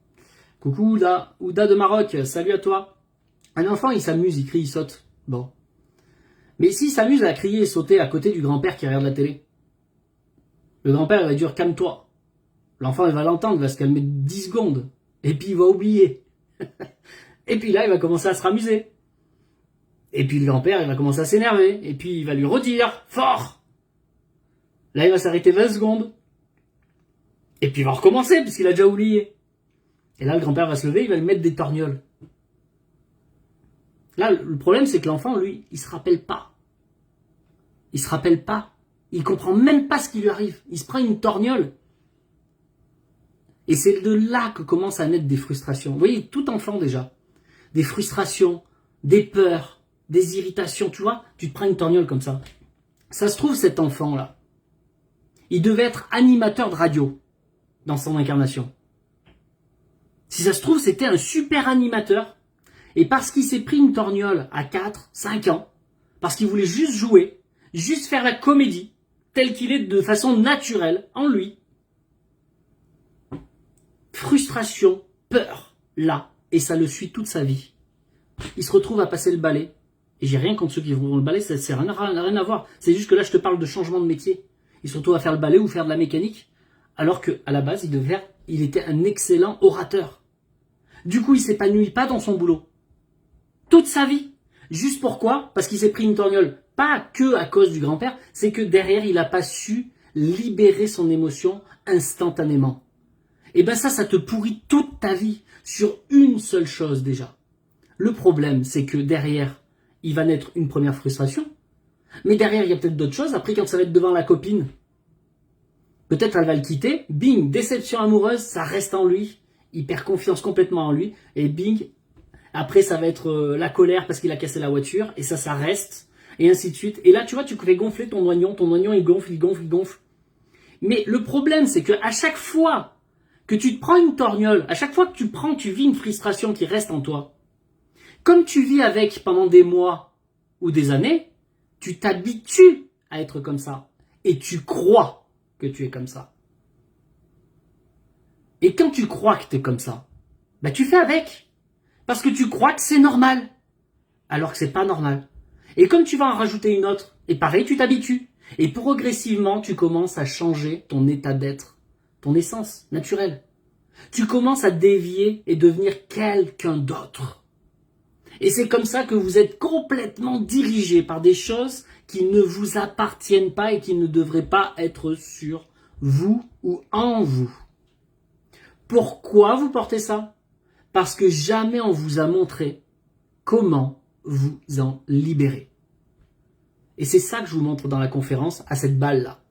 Coucou Ouda, Ouda de Maroc, salut à toi. Un enfant, il s'amuse, il crie, il saute. Bon. Mais s'il s'amuse à crier et sauter à côté du grand-père qui regarde la télé, le grand-père, il va dire calme-toi. L'enfant, il va l'entendre, il va se calmer 10 secondes. Et puis, il va oublier. Et puis là, il va commencer à se ramuser. Et puis, le grand-père, il va commencer à s'énerver. Et puis, il va lui redire fort. Là, il va s'arrêter 20 secondes. Et puis, il va recommencer, puisqu'il a déjà oublié. Et là, le grand-père va se lever, il va lui mettre des torgnoles. Là, le problème, c'est que l'enfant, lui, il se rappelle pas. Il se rappelle pas. Il comprend même pas ce qui lui arrive. Il se prend une torgnole. Et c'est de là que commencent à naître des frustrations. Vous voyez, tout enfant déjà. Des frustrations, des peurs, des irritations, tu vois. Tu te prends une torgnole comme ça. Ça se trouve, cet enfant-là, il devait être animateur de radio dans son incarnation. Si ça se trouve, c'était un super animateur. Et parce qu'il s'est pris une torgnole à 4, 5 ans, parce qu'il voulait juste jouer, juste faire la comédie, tel qu'il est de façon naturelle en lui, frustration, peur, là, et ça le suit toute sa vie. Il se retrouve à passer le balai, et j'ai rien contre ceux qui vont le balai, ça n'a rien à voir. C'est juste que là, je te parle de changement de métier. Il se retrouve à faire le balai ou faire de la mécanique, alors qu'à la base, il était un excellent orateur. Du coup, il s'épanouit pas dans son boulot. Toute sa vie. Juste pourquoi? Parce qu'il s'est pris une torgnole. Pas que à cause du grand-père, c'est que derrière, il n'a pas su libérer son émotion instantanément. Et ben ça te pourrit toute ta vie sur une seule chose déjà. Le problème, c'est que derrière, il va naître une première frustration. Mais derrière, il y a peut-être d'autres choses. Après, quand ça va être devant la copine, peut-être elle va le quitter. Bing, déception amoureuse, ça reste en lui. Il perd confiance complètement en lui. Et bing, après, ça va être la colère parce qu'il a cassé la voiture. Et ça reste. Et ainsi de suite. Et là, tu vois, tu fais gonfler ton oignon. Ton oignon, il gonfle, il gonfle, il gonfle. Mais le problème, c'est qu'à chaque fois que tu te prends une torgnole, à chaque fois que tu vis une frustration qui reste en toi, comme tu vis avec pendant des mois ou des années, tu t'habitues à être comme ça. Et tu crois que tu es comme ça. Et quand tu crois que tu es comme ça, bah tu fais avec. Parce que tu crois que c'est normal. Alors que c'est pas normal. Et comme tu vas en rajouter une autre, et pareil, tu t'habitues. Et progressivement, tu commences à changer ton état d'être, ton essence naturelle. Tu commences à dévier et devenir quelqu'un d'autre. Et c'est comme ça que vous êtes complètement dirigé par des choses qui ne vous appartiennent pas et qui ne devraient pas être sur vous ou en vous. Pourquoi vous portez ça? Parce que jamais on vous a montré comment vous en libérer. Et c'est ça que je vous montre dans la conférence, à cette balle-là.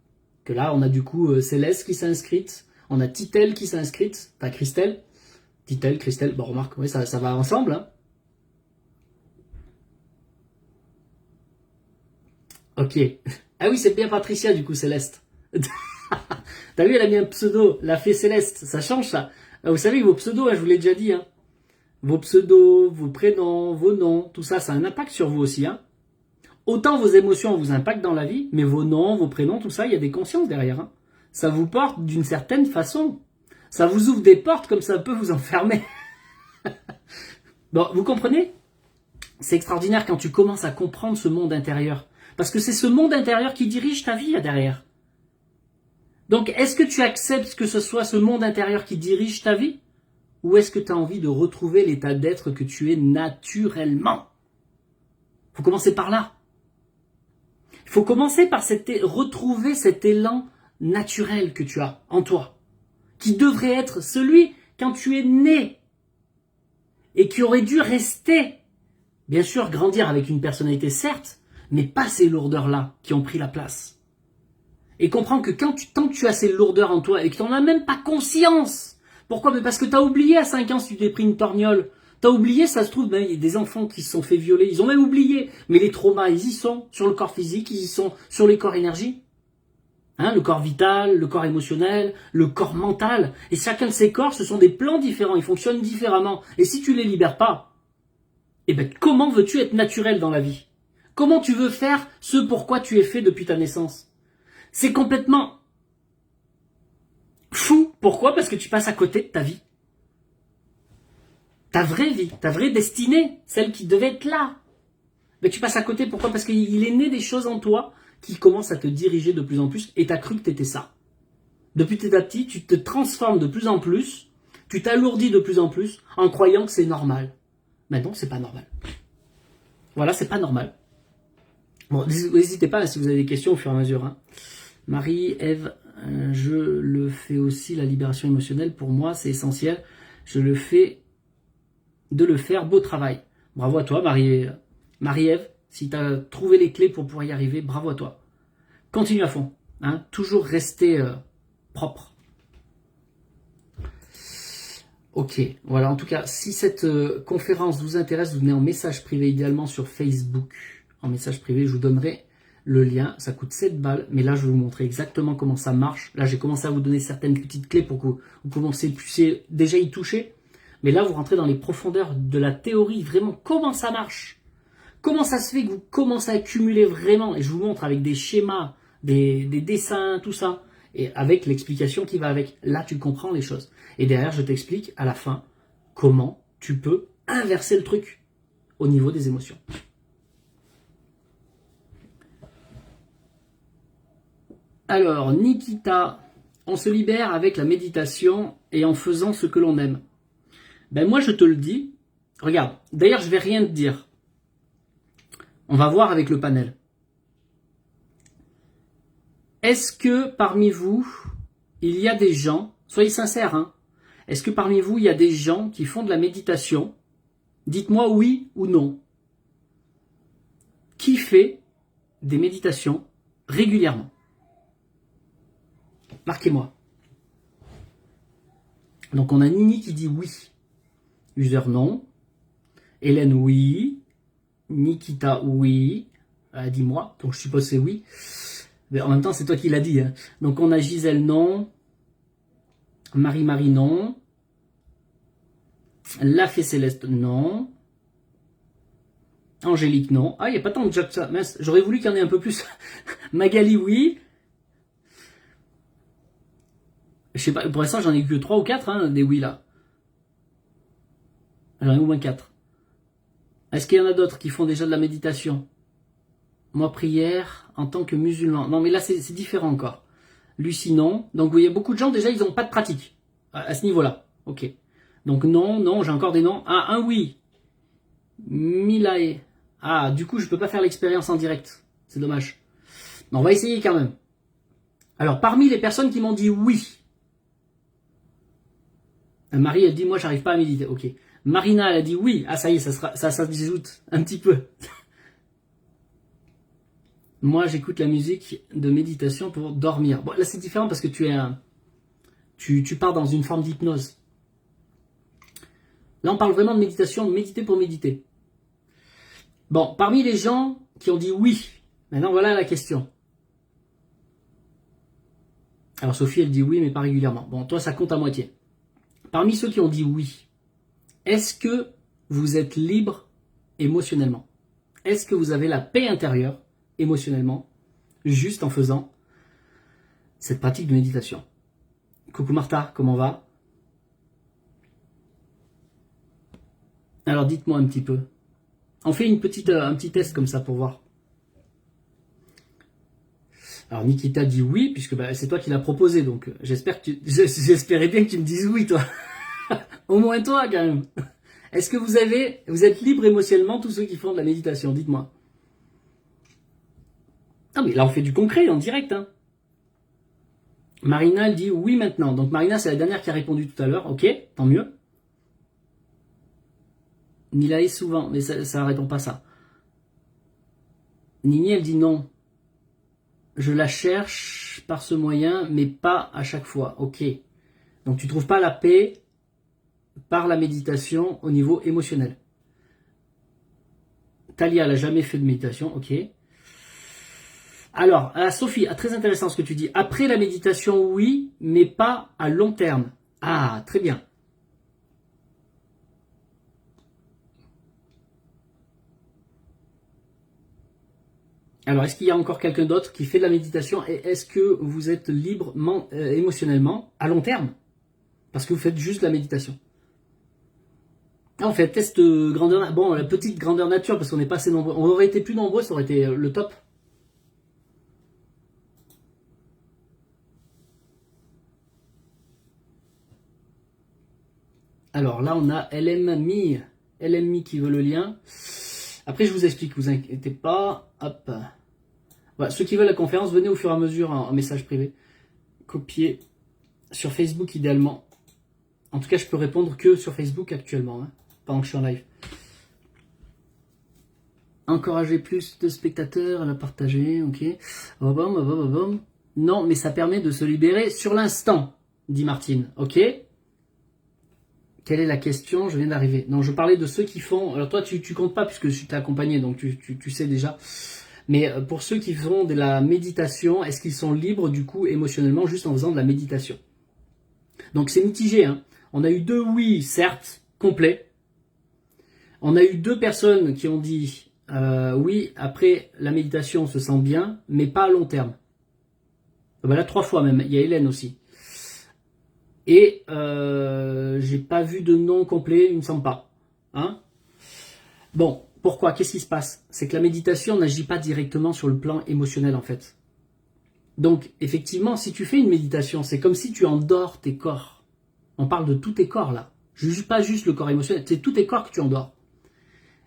Que là, on a du coup Céleste qui s'est inscrite, on a Titel qui s'est inscrite, enfin Christelle. Titel, Christelle, bon remarque, oui, ça va ensemble. Hein. Ok. Ah oui, c'est bien Patricia du coup, Céleste. T'as vu, elle a mis un pseudo, la fée Céleste, ça change ça. Vous savez, vos pseudos, hein, je vous l'ai déjà dit, hein. Vos pseudos, vos prénoms, vos noms, tout ça, ça a un impact sur vous aussi. Hein. Autant vos émotions vous impactent dans la vie, mais vos noms, vos prénoms, tout ça, il y a des consciences derrière. Hein. Ça vous porte d'une certaine façon. Ça vous ouvre des portes comme ça peut vous enfermer. Bon, vous comprenez? C'est extraordinaire quand tu commences à comprendre ce monde intérieur. Parce que c'est ce monde intérieur qui dirige ta vie là derrière. Donc, est-ce que tu acceptes que ce soit ce monde intérieur qui dirige ta vie? Ou est-ce que tu as envie de retrouver l'état d'être que tu es naturellement? Il faut commencer par là. Il faut commencer par retrouver cet élan naturel que tu as en toi, qui devrait être celui quand tu es né. et qui aurait dû rester, bien sûr, grandir avec une personnalité, certes, mais pas ces lourdeurs-là qui ont pris la place. Et comprends que tant que tu as ces lourdeurs en toi et que tu n'en as même pas conscience, pourquoi? Mais parce que tu as oublié à 5 ans si tu t'es pris une torgnole. Tu as oublié, ça se trouve, ben, il y a des enfants qui se sont fait violer, ils ont même oublié. Mais les traumas, ils y sont sur le corps physique, ils y sont sur les corps énergie. Hein, le corps vital, le corps émotionnel, le corps mental. Et chacun de ces corps, ce sont des plans différents, ils fonctionnent différemment. Et si tu les libères pas, eh ben, comment veux-tu être naturel dans la vie? Comment tu veux faire ce pourquoi tu es fait depuis ta naissance? C'est complètement fou. Pourquoi? Parce que tu passes à côté de ta vie. Ta vraie vie, ta vraie destinée, celle qui devait être là. Mais tu passes à côté, pourquoi? Parce qu'il est né des choses en toi qui commencent à te diriger de plus en plus et tu as cru que tu étais ça. Depuis que tu es petit, tu te transformes de plus en plus, tu t'alourdis de plus en plus en croyant que c'est normal. Mais non, c'est pas normal. Voilà, c'est pas normal. Bon, n'hésitez pas si vous avez des questions au fur et à mesure. Hein. Marie-Ève, je le fais aussi, la libération émotionnelle, pour moi, c'est essentiel. Je le fais, de le faire, beau travail. Bravo à toi, Marie-Ève. Si tu as trouvé les clés pour pouvoir y arriver, bravo à toi. Continue à fond. Hein, toujours rester propre. Ok, voilà, en tout cas, si cette conférence vous intéresse, vous venez en message privé, idéalement sur Facebook. En message privé, je vous donnerai le lien. Ça coûte 7 balles, mais là, je vais vous montrer exactement comment ça marche. Là, j'ai commencé à vous donner certaines petites clés pour que vous puissiez déjà y toucher. Mais là, vous rentrez dans les profondeurs de la théorie, vraiment, comment ça marche. Comment ça se fait que vous commencez à accumuler vraiment, et je vous montre avec des schémas, des dessins, tout ça, et avec l'explication qui va avec. Là, tu comprends les choses. Et derrière, je t'explique à la fin comment tu peux inverser le truc au niveau des émotions. Alors, Nikita, on se libère avec la méditation et en faisant ce que l'on aime. Ben moi, je te le dis. Regarde, d'ailleurs, je vais rien te dire. On va voir avec le panel. Est-ce que parmi vous, il y a des gens, soyez sincères, hein, est-ce que parmi vous, il y a des gens qui font de la méditation? Dites-moi oui ou non. Qui fait des méditations régulièrement? Marquez-moi. Donc on a Nini qui dit oui. User non. Hélène oui. Nikita oui. Dis-moi. Donc je suppose c'est oui. Mais en même temps c'est toi qui l'as dit. Hein. Donc on a Gisèle non. Marie-Marie non. La Fée Céleste non. Angélique non. Ah il n'y a pas tant de gens que ça. Mince, j'aurais voulu qu'il y en ait un peu plus. Magali oui. Je sais pas, pour l'instant j'en ai que 3 ou 4 hein, des oui là. J'en ai au moins 4. Est-ce qu'il y en a d'autres qui font déjà de la méditation? Moi, prière en tant que musulman. Non, mais là, c'est différent encore. Lucie, non. Donc, vous voyez, beaucoup de gens, déjà, ils n'ont pas de pratique à ce niveau-là. Ok. Donc, non, j'ai encore des noms. Ah, un oui. Milae. Ah, du coup, je peux pas faire l'expérience en direct. C'est dommage. Mais on va essayer quand même. Alors, parmi les personnes qui m'ont dit oui. Marie, elle dit, moi, j'arrive pas à méditer. Ok. Marina, elle a dit oui. Ah, ça y est, ça se disjoute un petit peu. Moi, j'écoute la musique de méditation pour dormir. Bon, là, c'est différent parce que tu pars dans une forme d'hypnose. Là, on parle vraiment de méditation, de méditer pour méditer. Bon, parmi les gens qui ont dit oui, maintenant, voilà la question. Alors, Sophie, elle dit oui, mais pas régulièrement. Bon, toi, ça compte à moitié. Parmi ceux qui ont dit oui, est-ce que vous êtes libre émotionnellement? Est-ce que vous avez la paix intérieure émotionnellement, juste en faisant cette pratique de méditation? Coucou Martha, comment va? Alors dites-moi un petit peu. On fait un petit test comme ça pour voir. Alors Nikita dit oui, puisque c'est toi qui l'as proposé, donc j'espérais bien que tu me dises oui, toi. Au moins toi, quand même. Est-ce que vous êtes libre émotionnellement, tous ceux qui font de la méditation? Dites-moi. Ah mais là on fait du concret, en direct. Hein. Marina elle dit oui maintenant. Donc Marina c'est la dernière qui a répondu tout à l'heure. Ok, tant mieux. Milaï souvent, mais ça arrêtons pas ça. Nini, elle dit non. Je la cherche par ce moyen, mais pas à chaque fois. Ok. Donc tu trouves pas la paix par la méditation au niveau émotionnel. Talia, elle n'a jamais fait de méditation. Ok. Alors, Sophie, très intéressant ce que tu dis. Après la méditation, oui, mais pas à long terme. Ah, très bien. Alors, est-ce qu'il y a encore quelqu'un d'autre qui fait de la méditation et est-ce que vous êtes libre émotionnellement à long terme? Parce que vous faites juste de la méditation. En fait, test grandeur, bon, la petite grandeur nature parce qu'on n'est pas assez nombreux. On aurait été plus nombreux, ça aurait été le top. Alors là, on a LMMI qui veut le lien. Après, je vous explique, vous inquiétez pas. Hop. Voilà, ceux qui veulent la conférence, venez au fur et à mesure en message privé. Copier sur Facebook idéalement. En tout cas, je peux répondre que sur Facebook actuellement, hein, pendant que je suis en live. Encourager plus de spectateurs à la partager, ok. Non, mais ça permet de se libérer sur l'instant, dit Martine, ok. Quelle est la question? Je viens d'arriver. Non, je parlais de ceux qui font... Alors toi, tu comptes pas puisque je t'ai accompagné, donc tu sais déjà. Mais pour ceux qui font de la méditation, est-ce qu'ils sont libres du coup émotionnellement juste en faisant de la méditation? Donc c'est mitigé, hein. On a eu 2 oui, certes, complets. On a eu 2 personnes qui ont dit oui, après la méditation on se sent bien, mais pas à long terme. Ben là 3 fois même, il y a Hélène aussi. Et j'ai pas vu de nom complet, il me semble pas. Hein? Bon, pourquoi? Qu'est-ce qui se passe? C'est que la méditation n'agit pas directement sur le plan émotionnel en fait. Donc effectivement, si tu fais une méditation, c'est comme si tu endors tes corps. On parle de tous tes corps là. Pas juste le corps émotionnel, c'est tous tes corps que tu endors.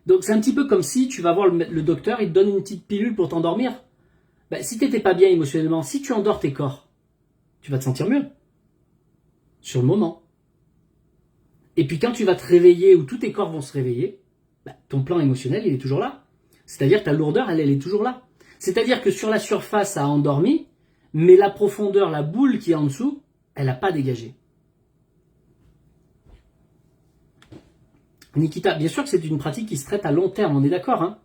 Donc c'est un petit peu comme si tu vas voir le docteur, il te donne une petite pilule pour t'endormir. Ben, si tu n'étais pas bien émotionnellement, si tu endors tes corps, tu vas te sentir mieux. Sur le moment. Et puis quand tu vas te réveiller, ou tous tes corps vont se réveiller, ben, ton plan émotionnel, il est toujours là. C'est-à-dire que ta lourdeur, elle est toujours là. C'est-à-dire que sur la surface, ça a endormi, mais la profondeur, la boule qui est en dessous, elle n'a pas dégagé. Nikita, bien sûr que c'est une pratique qui se traite à long terme, on est d'accord, hein.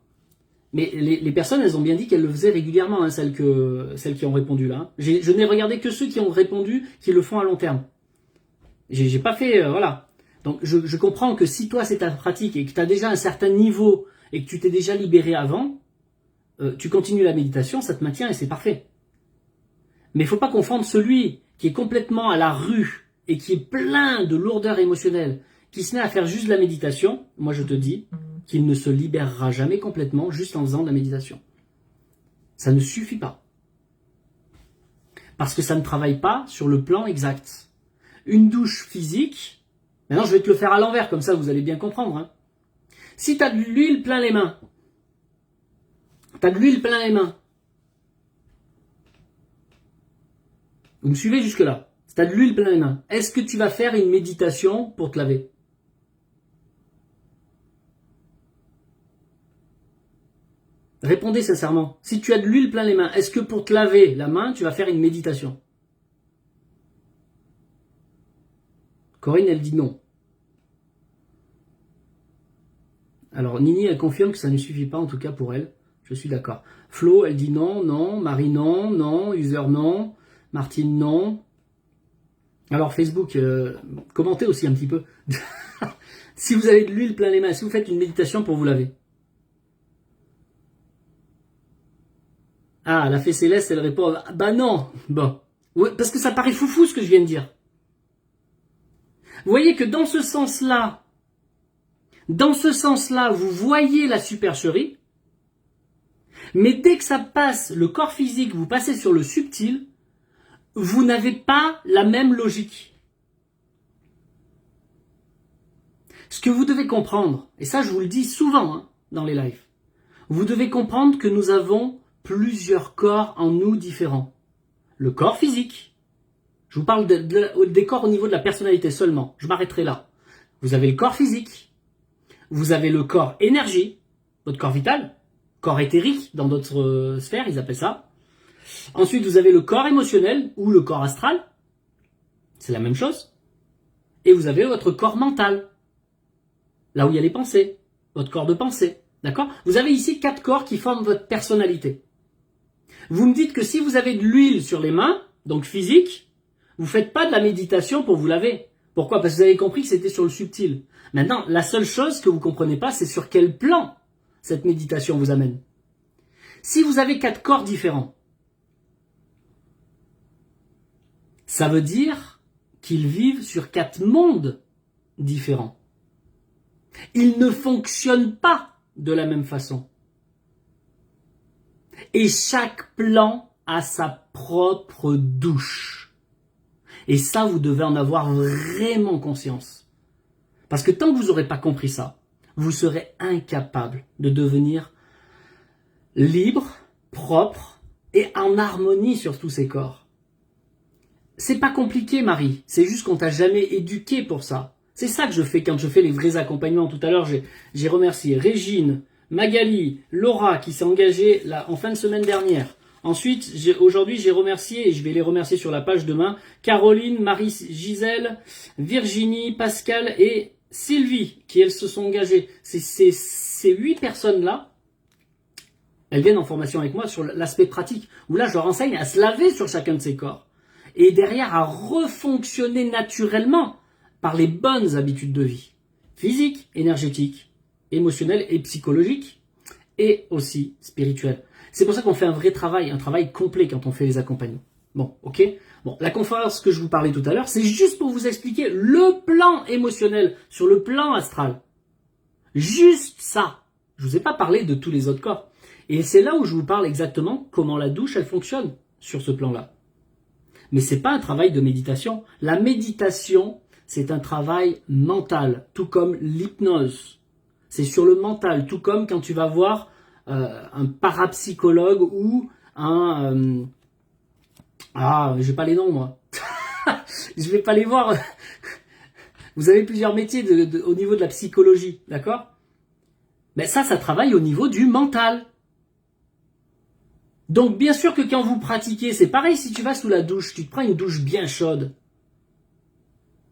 Mais les personnes, elles ont bien dit qu'elles le faisaient régulièrement, hein, celles qui ont répondu là. Hein. Je n'ai regardé que ceux qui ont répondu qui le font à long terme. J'ai pas fait, voilà. Donc je comprends que si toi c'est ta pratique et que tu as déjà un certain niveau et que tu t'es déjà libéré avant, tu continues la méditation, ça te maintient et c'est parfait. Mais il faut pas confondre celui qui est complètement à la rue et qui est plein de lourdeur émotionnelle, qui se met à faire juste de la méditation, moi je te dis qu'il ne se libérera jamais complètement juste en faisant de la méditation. Ça ne suffit pas. Parce que ça ne travaille pas sur le plan exact. Une douche physique, maintenant je vais te le faire à l'envers, comme ça vous allez bien comprendre. Hein. Si tu as de l'huile plein les mains, vous me suivez jusque là, si tu as de l'huile plein les mains, est-ce que tu vas faire une méditation pour te laver? Répondez sincèrement. Si tu as de l'huile plein les mains, est-ce que pour te laver la main, tu vas faire une méditation? Corinne, elle dit non. Alors, Nini, elle confirme que ça ne suffit pas, en tout cas pour elle. Je suis d'accord. Flo, elle dit non, non. Marie, non, non. User, non. Martine, non. Alors, Facebook, commentez aussi un petit peu. Si vous avez de l'huile plein les mains, si vous faites une méditation pour vous laver. Ah, la fée Céleste, elle répond, bah non. Bon. Ouais, parce que ça paraît foufou ce que je viens de dire. Vous voyez que dans ce sens-là, vous voyez la supercherie, mais dès que ça passe le corps physique, vous passez sur le subtil, vous n'avez pas la même logique. Ce que vous devez comprendre, et ça je vous le dis souvent hein, dans les lives, vous devez comprendre que nous avons plusieurs corps en nous différents. Le corps physique, je vous parle des corps au niveau de la personnalité seulement, je m'arrêterai là. Vous avez le corps physique, vous avez le corps énergie, votre corps vital, corps éthérique dans d'autres sphères, ils appellent ça. Ensuite, vous avez le corps émotionnel ou le corps astral, c'est la même chose. Et vous avez votre corps mental, là où il y a les pensées, votre corps de pensée, d'accord? Vous avez ici 4 corps qui forment votre personnalité. Vous me dites que si vous avez de l'huile sur les mains, donc physique, vous ne faites pas de la méditation pour vous laver. Pourquoi? Parce que vous avez compris que c'était sur le subtil. Maintenant, la seule chose que vous ne comprenez pas, c'est sur quel plan cette méditation vous amène. Si vous avez 4 corps différents, ça veut dire qu'ils vivent sur 4 mondes différents. Ils ne fonctionnent pas de la même façon. Et chaque plan a sa propre douche. Et ça, vous devez en avoir vraiment conscience. Parce que tant que vous n'aurez pas compris ça, vous serez incapable de devenir libre, propre et en harmonie sur tous ces corps. C'est pas compliqué, Marie. C'est juste qu'on t'a jamais éduqué pour ça. C'est ça que je fais quand je fais les vrais accompagnements. Tout à l'heure, j'ai remercié Régine, Magali, Laura qui s'est engagée là, en fin de semaine dernière. Ensuite, aujourd'hui, j'ai remercié, et je vais les remercier sur la page demain, Caroline, Marie, Gisèle, Virginie, Pascal et Sylvie, qui elles se sont engagées. Ces 8 personnes-là, elles viennent en formation avec moi sur l'aspect pratique, où là, je leur enseigne à se laver sur chacun de ces corps. Et derrière, à refonctionner naturellement par les bonnes habitudes de vie. Physique, énergétique, émotionnelle et psychologique, et aussi spirituelle. C'est pour ça qu'on fait un vrai travail, un travail complet quand on fait les accompagnements. Bon, ok. Bon, la conférence que je vous parlais tout à l'heure, c'est juste pour vous expliquer le plan émotionnel sur le plan astral. Juste ça. Je vous ai pas parlé de tous les autres corps. Et c'est là où je vous parle exactement comment la douche, elle fonctionne sur ce plan-là. Mais c'est pas un travail de méditation. La méditation, c'est un travail mental, tout comme l'hypnose. C'est sur le mental, tout comme quand tu vas voir un parapsychologue ou un... j'ai pas les noms, moi. Je vais pas les voir. Vous avez plusieurs métiers au niveau de la psychologie, d'accord? Mais ça travaille au niveau du mental. Donc bien sûr que quand vous pratiquez, c'est pareil si tu vas sous la douche, tu te prends une douche bien chaude.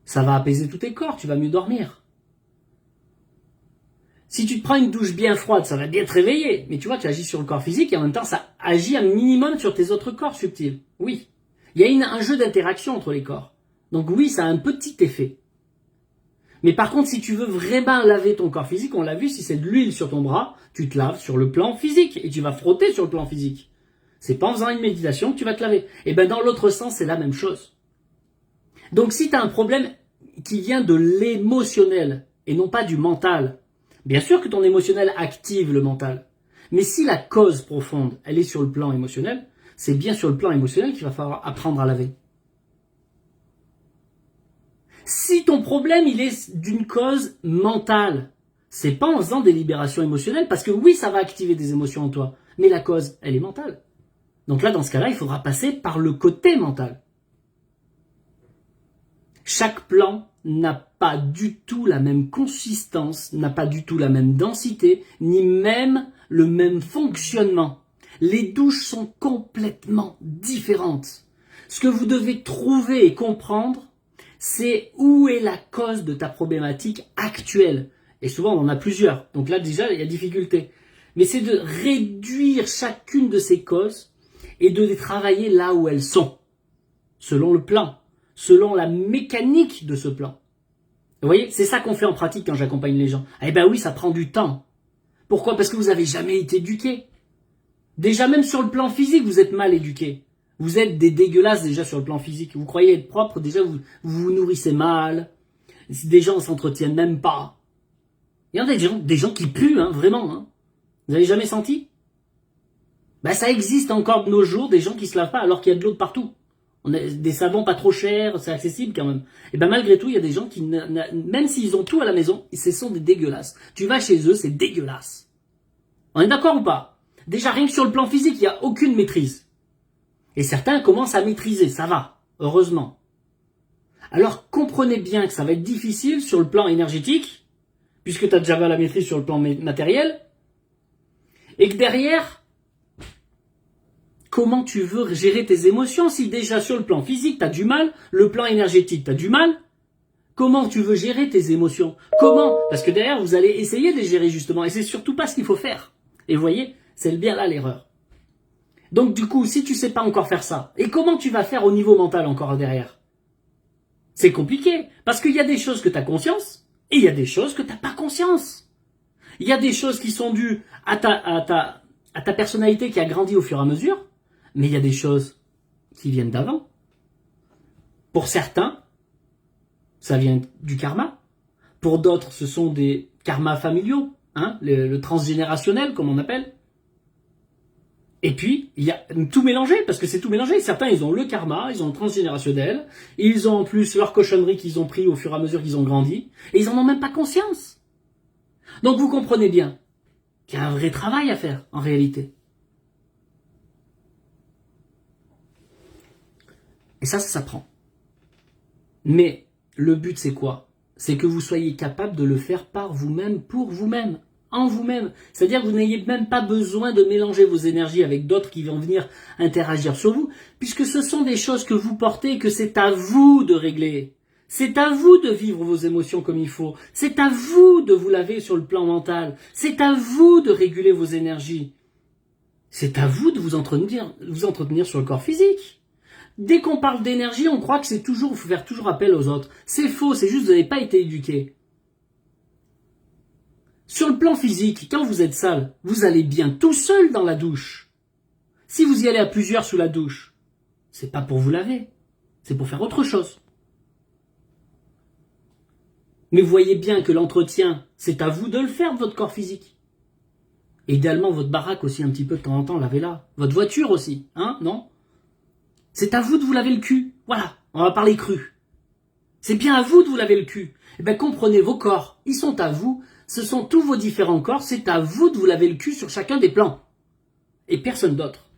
Ça va apaiser tous tes corps, tu vas mieux dormir. Si tu te prends une douche bien froide, ça va bien te réveiller. Mais tu vois, tu agis sur le corps physique et en même temps, ça agit un minimum sur tes autres corps subtils. Oui. Il y a un jeu d'interaction entre les corps. Donc oui, ça a un petit effet. Mais par contre, si tu veux vraiment laver ton corps physique, on l'a vu, si c'est de l'huile sur ton bras, tu te laves sur le plan physique et tu vas frotter sur le plan physique. C'est pas en faisant une méditation que tu vas te laver. Et bien dans l'autre sens, c'est la même chose. Donc si tu as un problème qui vient de l'émotionnel et non pas du mental, bien sûr que ton émotionnel active le mental. Mais si la cause profonde, elle est sur le plan émotionnel, c'est bien sur le plan émotionnel qu'il va falloir apprendre à laver. Si ton problème, il est d'une cause mentale, c'est pas en faisant des libérations émotionnelles, parce que oui, ça va activer des émotions en toi, mais la cause, elle est mentale. Donc là, dans ce cas-là, il faudra passer par le côté mental. Chaque plan n'a pas du tout la même consistance, n'a pas du tout la même densité, ni même le même fonctionnement. Les douches sont complètement différentes. Ce que vous devez trouver et comprendre, c'est où est la cause de ta problématique actuelle. Et souvent, on en a plusieurs. Donc là, déjà, il y a difficulté. Mais c'est de réduire chacune de ces causes et de les travailler là où elles sont, selon le plan, selon la mécanique de ce plan. Vous voyez, c'est ça qu'on fait en pratique quand j'accompagne les gens. Eh ben oui, ça prend du temps. Pourquoi? Parce que vous n'avez jamais été éduqué. Déjà, même sur le plan physique, vous êtes mal éduqué. Vous êtes des dégueulasses déjà sur le plan physique. Vous croyez être propre, déjà vous vous nourrissez mal. Des gens ne s'entretiennent même pas. Il y en a des gens qui puent, hein, vraiment. Hein. Vous avez jamais senti? Ben, ça existe encore de nos jours, des gens qui se lavent pas alors qu'il y a de l'eau de partout. On a des savons pas trop chers, c'est accessible quand même. Et ben malgré tout, il y a des gens qui, même s'ils ont tout à la maison, ce sont des dégueulasses. Tu vas chez eux, c'est dégueulasse. On est d'accord ou pas? Déjà, rien que sur le plan physique, il n'y a aucune maîtrise. Et certains commencent à maîtriser, ça va, heureusement. Alors comprenez bien que ça va être difficile sur le plan énergétique, puisque tu as déjà la maîtrise sur le plan matériel, et que derrière, comment tu veux gérer tes émotions si déjà sur le plan physique, tu as du mal, le plan énergétique, tu as du mal? Comment tu veux gérer tes émotions? Comment? Parce que derrière, vous allez essayer de les gérer justement, et c'est surtout pas ce qu'il faut faire. Et vous voyez, c'est bien là l'erreur. Donc du coup, si tu sais pas encore faire ça, et comment tu vas faire au niveau mental encore derrière? C'est compliqué, parce qu'il y a des choses que tu as conscience, et il y a des choses que tu n'as pas conscience. Il y a des choses qui sont dues à ta personnalité qui a grandi au fur et à mesure, mais il y a des choses qui viennent d'avant. Pour certains, ça vient du karma. Pour d'autres, ce sont des karmas familiaux, hein, le transgénérationnel, comme on appelle. Et puis, il y a tout mélangé, parce que c'est tout mélangé. Certains, ils ont le karma, ils ont le transgénérationnel, et ils ont en plus leur cochonnerie qu'ils ont pris au fur et à mesure qu'ils ont grandi, et ils en ont même pas conscience. Donc vous comprenez bien qu'il y a un vrai travail à faire, en réalité. Et ça s'apprend. Mais le but, c'est quoi? C'est que vous soyez capable de le faire par vous-même, pour vous-même, en vous-même. C'est-à-dire que vous n'ayez même pas besoin de mélanger vos énergies avec d'autres qui vont venir interagir sur vous, puisque ce sont des choses que vous portez et que c'est à vous de régler. C'est à vous de vivre vos émotions comme il faut. C'est à vous de vous laver sur le plan mental. C'est à vous de réguler vos énergies. C'est à vous de vous entretenir sur le corps physique. Dès qu'on parle d'énergie, on croit que c'est toujours, il faut faire toujours appel aux autres. C'est faux, c'est juste que vous n'avez pas été éduqué. Sur le plan physique, quand vous êtes sale, vous allez bien tout seul dans la douche. Si vous y allez à plusieurs sous la douche, c'est pas pour vous laver, c'est pour faire autre chose. Mais vous voyez bien que l'entretien, c'est à vous de le faire, votre corps physique. Et idéalement, votre baraque aussi, un petit peu de temps en temps, lavez-la. Votre voiture aussi, hein, non? C'est à vous de vous laver le cul. Voilà, on va parler cru. C'est bien à vous de vous laver le cul. Eh bien, comprenez vos corps, ils sont à vous. Ce sont tous vos différents corps, c'est à vous de vous laver le cul sur chacun des plans. Et personne d'autre.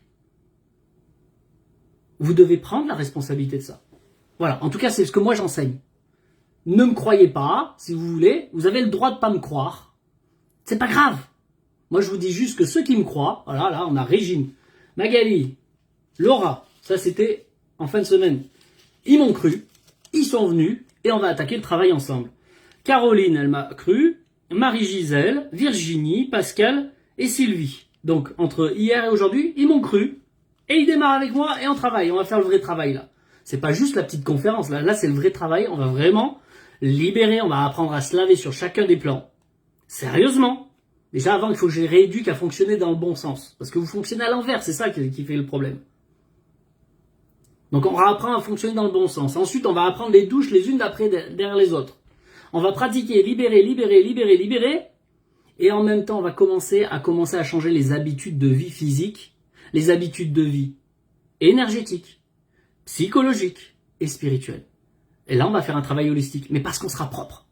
Vous devez prendre la responsabilité de ça. Voilà, en tout cas, c'est ce que moi j'enseigne. Ne me croyez pas, si vous voulez, vous avez le droit de pas me croire. C'est pas grave. Moi, je vous dis juste que ceux qui me croient, voilà, là, on a Régine, Magali, Laura, ça c'était en fin de semaine. Ils m'ont cru, ils sont venus, et on va attaquer le travail ensemble. Caroline, elle m'a cru, Marie-Gisèle, Virginie, Pascal et Sylvie. Donc, entre hier et aujourd'hui, ils m'ont cru, et ils démarrent avec moi, et on travaille, on va faire le vrai travail, là. C'est pas juste la petite conférence, là c'est le vrai travail, on va vraiment libérer, on va apprendre à se laver sur chacun des plans. Sérieusement. Déjà avant, il faut que je les rééduque à fonctionner dans le bon sens. Parce que vous fonctionnez à l'envers, c'est ça qui fait le problème. Donc on va apprendre à fonctionner dans le bon sens. Ensuite, on va apprendre les douches les unes d'après derrière les autres. On va pratiquer libérer, libérer, libérer, libérer. Et en même temps, on va commencer à changer les habitudes de vie physique, les habitudes de vie énergétiques, psychologiques et spirituelles. Et là, on va faire un travail holistique. Mais parce qu'on sera propre.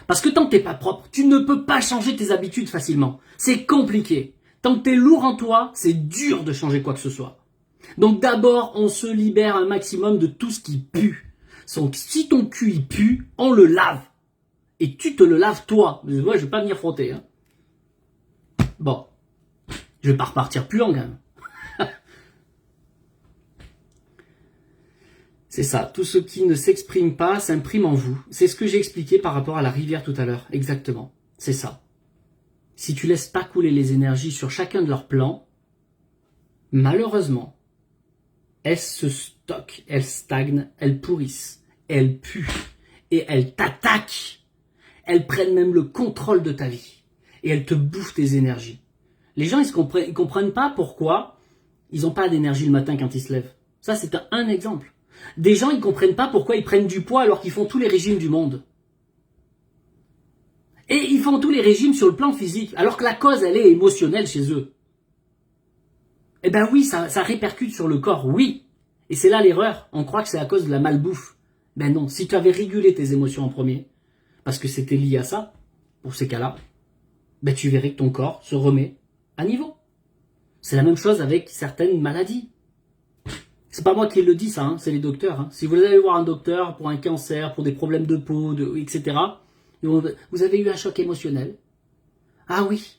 Parce que tant que t'es pas propre, tu ne peux pas changer tes habitudes facilement. C'est compliqué. Tant que t'es lourd en toi, c'est dur de changer quoi que ce soit. Donc d'abord, on se libère un maximum de tout ce qui pue. Donc si ton cul il pue, on le lave. Et tu te le laves toi. Moi, je vais pas venir frotter. Hein. Bon. Je vais pas repartir puant quand même. C'est ça, tout ce qui ne s'exprime pas s'imprime en vous. C'est ce que j'ai expliqué par rapport à la rivière tout à l'heure, exactement. C'est ça. Si tu laisses pas couler les énergies sur chacun de leurs plans, malheureusement, elles se stockent, elles stagnent, elles pourrissent, elles puent, et elles t'attaquent. Elles prennent même le contrôle de ta vie, et elles te bouffent tes énergies. Les gens, ils comprennent pas pourquoi ils n'ont pas d'énergie le matin quand ils se lèvent. Ça, c'est un exemple. Des gens, ils comprennent pas pourquoi ils prennent du poids alors qu'ils font tous les régimes du monde. Et ils font tous les régimes sur le plan physique, alors que la cause, elle est émotionnelle chez eux. Eh ben oui, ça répercute sur le corps, oui. Et c'est là l'erreur. On croit que c'est à cause de la malbouffe. Ben non, si tu avais régulé tes émotions en premier, parce que c'était lié à ça, pour ces cas-là, ben tu verrais que ton corps se remet à niveau. C'est la même chose avec certaines maladies. C'est pas moi qui le dis ça, hein, c'est les docteurs. Hein. Si vous allez voir un docteur pour un cancer, pour des problèmes de peau, etc., Vous avez eu un choc émotionnel. Ah oui.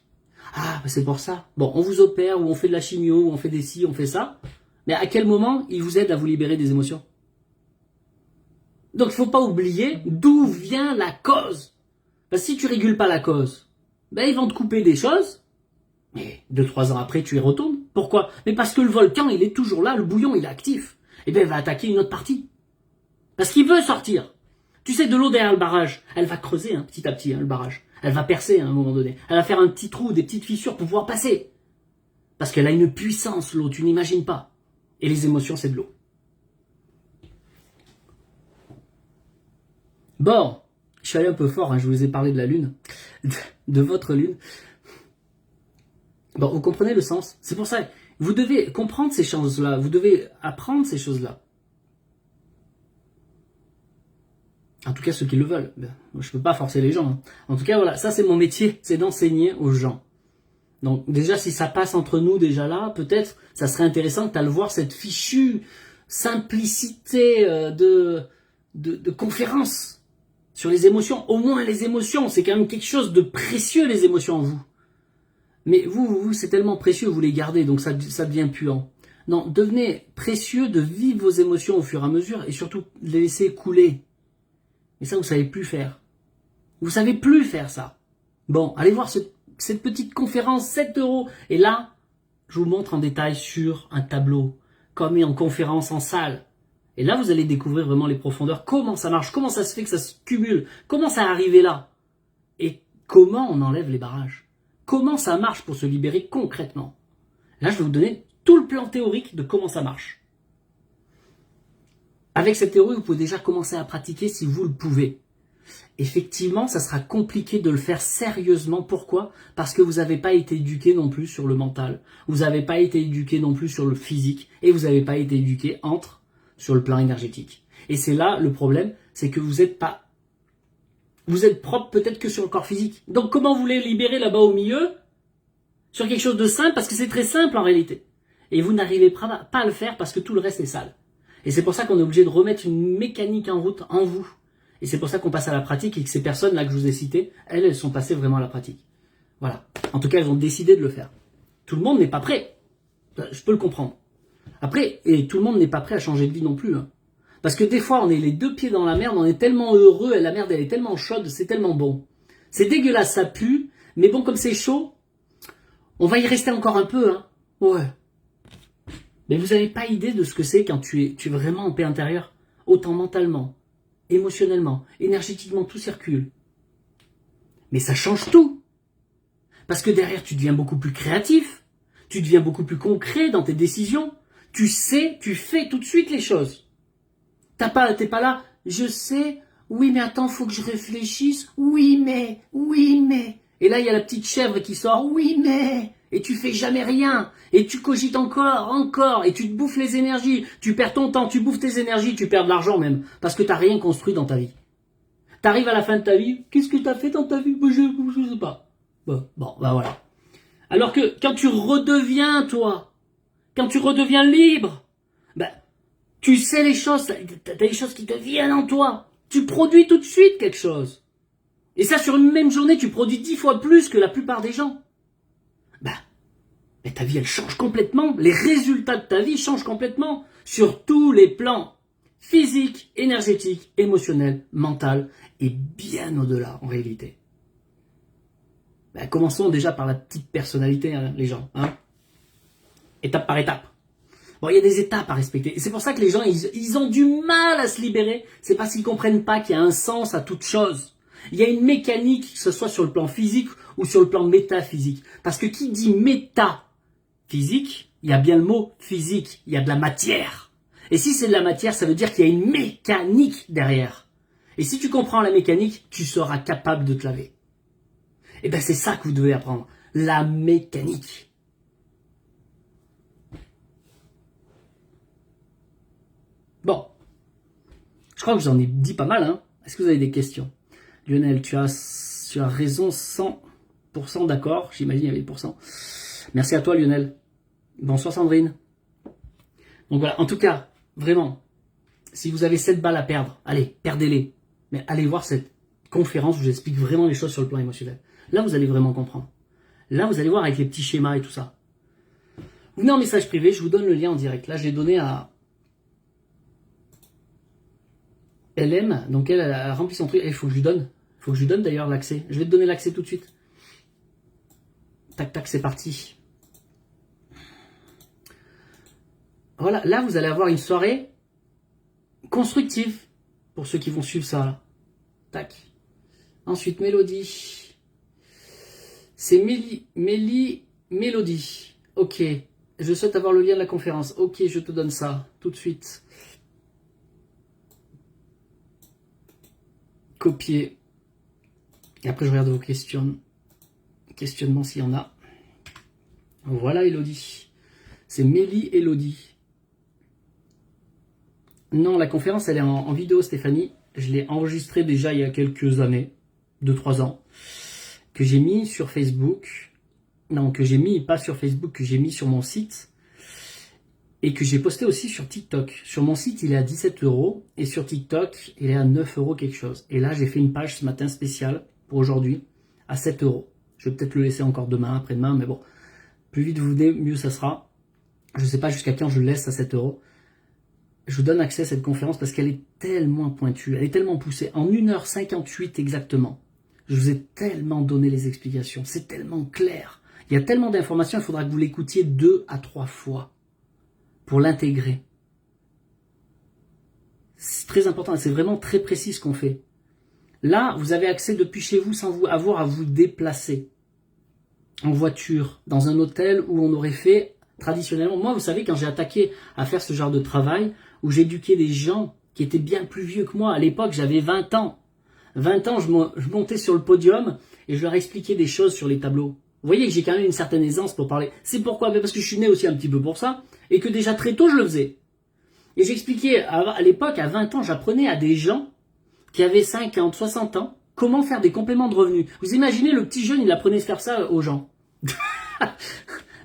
Ah, bah c'est pour ça. Bon, on vous opère, ou on fait de la chimio, ou on fait des ci, on fait ça. Mais à quel moment il vous aide à vous libérer des émotions? Donc il ne faut pas oublier d'où vient la cause. Parce que si tu régules pas la cause, ben ils vont te couper des choses, mais 2-3 ans après tu y retournes. Pourquoi? Mais parce que le volcan il est toujours là, le bouillon il est actif. Et bien il va attaquer une autre partie. Parce qu'il veut sortir. Tu sais, de l'eau derrière le barrage, elle va creuser petit à petit le barrage. Elle va percer à un moment donné. Elle va faire un petit trou, des petites fissures pour pouvoir passer. Parce qu'elle a une puissance, l'eau, tu n'imagines pas. Et les émotions, c'est de l'eau. Bon, je suis allé un peu fort, je vous ai parlé de la lune, de votre lune. Bon, vous comprenez le sens? C'est pour ça, vous devez comprendre ces choses-là, vous devez apprendre ces choses-là. En tout cas, ceux qui le veulent. Je ne peux pas forcer les gens. En tout cas, voilà, ça c'est mon métier, c'est d'enseigner aux gens. Donc déjà, si ça passe entre nous déjà là, peut-être, ça serait intéressant que tu ailles voir cette fichue simplicité de conférence sur les émotions. Au moins les émotions, c'est quand même quelque chose de précieux, les émotions en vous. Mais vous c'est tellement précieux, vous les gardez, donc ça devient puant. Non, devenez précieux de vivre vos émotions au fur et à mesure et surtout les laisser couler. Mais ça, vous savez plus faire. Vous savez plus faire ça. Bon, allez voir cette petite conférence, 7 €. Et là, je vous montre en détail sur un tableau, comme en conférence en salle. Et là, vous allez découvrir vraiment les profondeurs, comment ça marche, comment ça se fait que ça se cumule, comment ça est arrivé là. Et comment on enlève les barrages. Comment ça marche pour se libérer concrètement. Là, je vais vous donner tout le plan théorique de comment ça marche. Avec cette théorie, vous pouvez déjà commencer à pratiquer si vous le pouvez. Effectivement, ça sera compliqué de le faire sérieusement. Pourquoi? Parce que vous n'avez pas été éduqué non plus sur le mental. Vous n'avez pas été éduqué non plus sur le physique. Et vous n'avez pas été éduqué sur le plan énergétique. Et c'est là le problème, c'est que vous êtes propre peut-être que sur le corps physique. Donc comment vous voulez libérer là-bas au milieu? Sur quelque chose de simple, parce que c'est très simple en réalité. Et vous n'arrivez pas à le faire parce que tout le reste est sale. Et c'est pour ça qu'on est obligé de remettre une mécanique en route en vous. Et c'est pour ça qu'on passe à la pratique et que ces personnes-là que je vous ai citées, elles sont passées vraiment à la pratique. Voilà. En tout cas, elles ont décidé de le faire. Tout le monde n'est pas prêt. Je peux le comprendre. Après, et tout le monde n'est pas prêt à changer de vie non plus. Parce que des fois, on est les deux pieds dans la merde, on est tellement heureux, et la merde, elle est tellement chaude, c'est tellement bon. C'est dégueulasse, ça pue, mais bon, comme c'est chaud, on va y rester encore un peu. Ouais. Mais vous n'avez pas idée de ce que c'est quand tu es vraiment en paix intérieure. Autant mentalement, émotionnellement, énergétiquement, tout circule. Mais ça change tout. Parce que derrière, tu deviens beaucoup plus créatif. Tu deviens beaucoup plus concret dans tes décisions. Tu sais, tu fais tout de suite les choses. T'es pas là, je sais, oui mais attends, faut que je réfléchisse. Oui mais. Et là, il y a la petite chèvre qui sort, oui mais. Et tu fais jamais rien. Et tu cogites encore. Et tu te bouffes les énergies. Tu perds ton temps, tu bouffes tes énergies, tu perds de l'argent même. Parce que t'as rien construit dans ta vie. T'arrives à la fin de ta vie, qu'est-ce que t'as fait dans ta vie? Je sais pas. Bon, bah voilà. Alors que quand tu redeviens toi, quand tu redeviens libre, tu sais les choses, t'as des choses qui te viennent en toi. Tu produis tout de suite quelque chose. Et ça, sur une même journée, tu produis 10 fois plus que la plupart des gens. Mais ta vie, elle change complètement. Les résultats de ta vie changent complètement. Sur tous les plans. Physique, énergétique, émotionnel, mental. Et bien au-delà, en réalité. Commençons déjà par la petite personnalité, les gens. Étape par étape. Bon, il y a des étapes à respecter. Et c'est pour ça que les gens, ils ont du mal à se libérer. C'est parce qu'ils comprennent pas qu'il y a un sens à toute chose. Il y a une mécanique, que ce soit sur le plan physique ou sur le plan métaphysique. Parce que qui dit métaphysique, il y a bien le mot physique. Il y a de la matière. Et si c'est de la matière, ça veut dire qu'il y a une mécanique derrière. Et si tu comprends la mécanique, tu seras capable de te laver. Et c'est ça que vous devez apprendre. La mécanique. Bon, je crois que j'en ai dit pas mal. Est-ce que vous avez des questions? Lionel, tu as raison, 100% d'accord. J'imagine il y avait des pourcents. Merci à toi Lionel. Bonsoir Sandrine. Donc voilà, en tout cas, vraiment, si vous avez 7 balles à perdre, allez, perdez-les. Mais allez voir cette conférence où j'explique vraiment les choses sur le plan émotionnel. Là, vous allez vraiment comprendre. Là, vous allez voir avec les petits schémas et tout ça. Vous venez en message privé, je vous donne le lien en direct. Là, je l'ai donné à LM, donc elle a rempli son truc. Il faut que je lui donne. Il faut que je lui donne d'ailleurs l'accès. Je vais te donner l'accès tout de suite. Tac, tac, c'est parti. Voilà, là, vous allez avoir une soirée constructive pour ceux qui vont suivre ça. Là. Tac. Ensuite, Mélodie. C'est Mélodie. Ok. Je souhaite avoir le lien de la conférence. Ok, je te donne ça tout de suite. Copier. Et après, je regarde vos questionnements s'il y en a. Voilà, Elodie. C'est Elodie. Non, la conférence, elle est en vidéo, Stéphanie. Je l'ai enregistrée déjà il y a quelques années, 2-3 ans, que j'ai mis sur Facebook. Non, que j'ai mis, pas sur Facebook, que j'ai mis sur mon site. Et que j'ai posté aussi sur TikTok. Sur mon site, il est à 17 €. Et sur TikTok, il est à 9 € quelque chose. Et là, j'ai fait une page ce matin spéciale pour aujourd'hui à 7 €. Je vais peut-être le laisser encore demain, après-demain. Mais bon, plus vite vous venez, mieux ça sera. Je ne sais pas jusqu'à quand je le laisse à 7 €. Je vous donne accès à cette conférence parce qu'elle est tellement pointue. Elle est tellement poussée. En 1h58 exactement. Je vous ai tellement donné les explications. C'est tellement clair. Il y a tellement d'informations, il faudra que vous l'écoutiez 2 à 3 fois pour l'intégrer. C'est très important, c'est vraiment très précis ce qu'on fait. Là, vous avez accès depuis chez vous sans vous avoir à vous déplacer en voiture, dans un hôtel où on aurait fait traditionnellement. Moi, vous savez, quand j'ai attaqué à faire ce genre de travail, où j'éduquais des gens qui étaient bien plus vieux que moi, à l'époque, j'avais 20 ans. 20 ans, je montais sur le podium et je leur expliquais des choses sur les tableaux. Vous voyez que j'ai quand même une certaine aisance pour parler. C'est pourquoi? Parce que je suis né aussi un petit peu pour ça, et que déjà très tôt je le faisais. Et j'expliquais, à l'époque, à 20 ans, j'apprenais à des gens qui avaient 50, 60 ans, comment faire des compléments de revenus. Vous imaginez, le petit jeune, il apprenait à faire ça aux gens.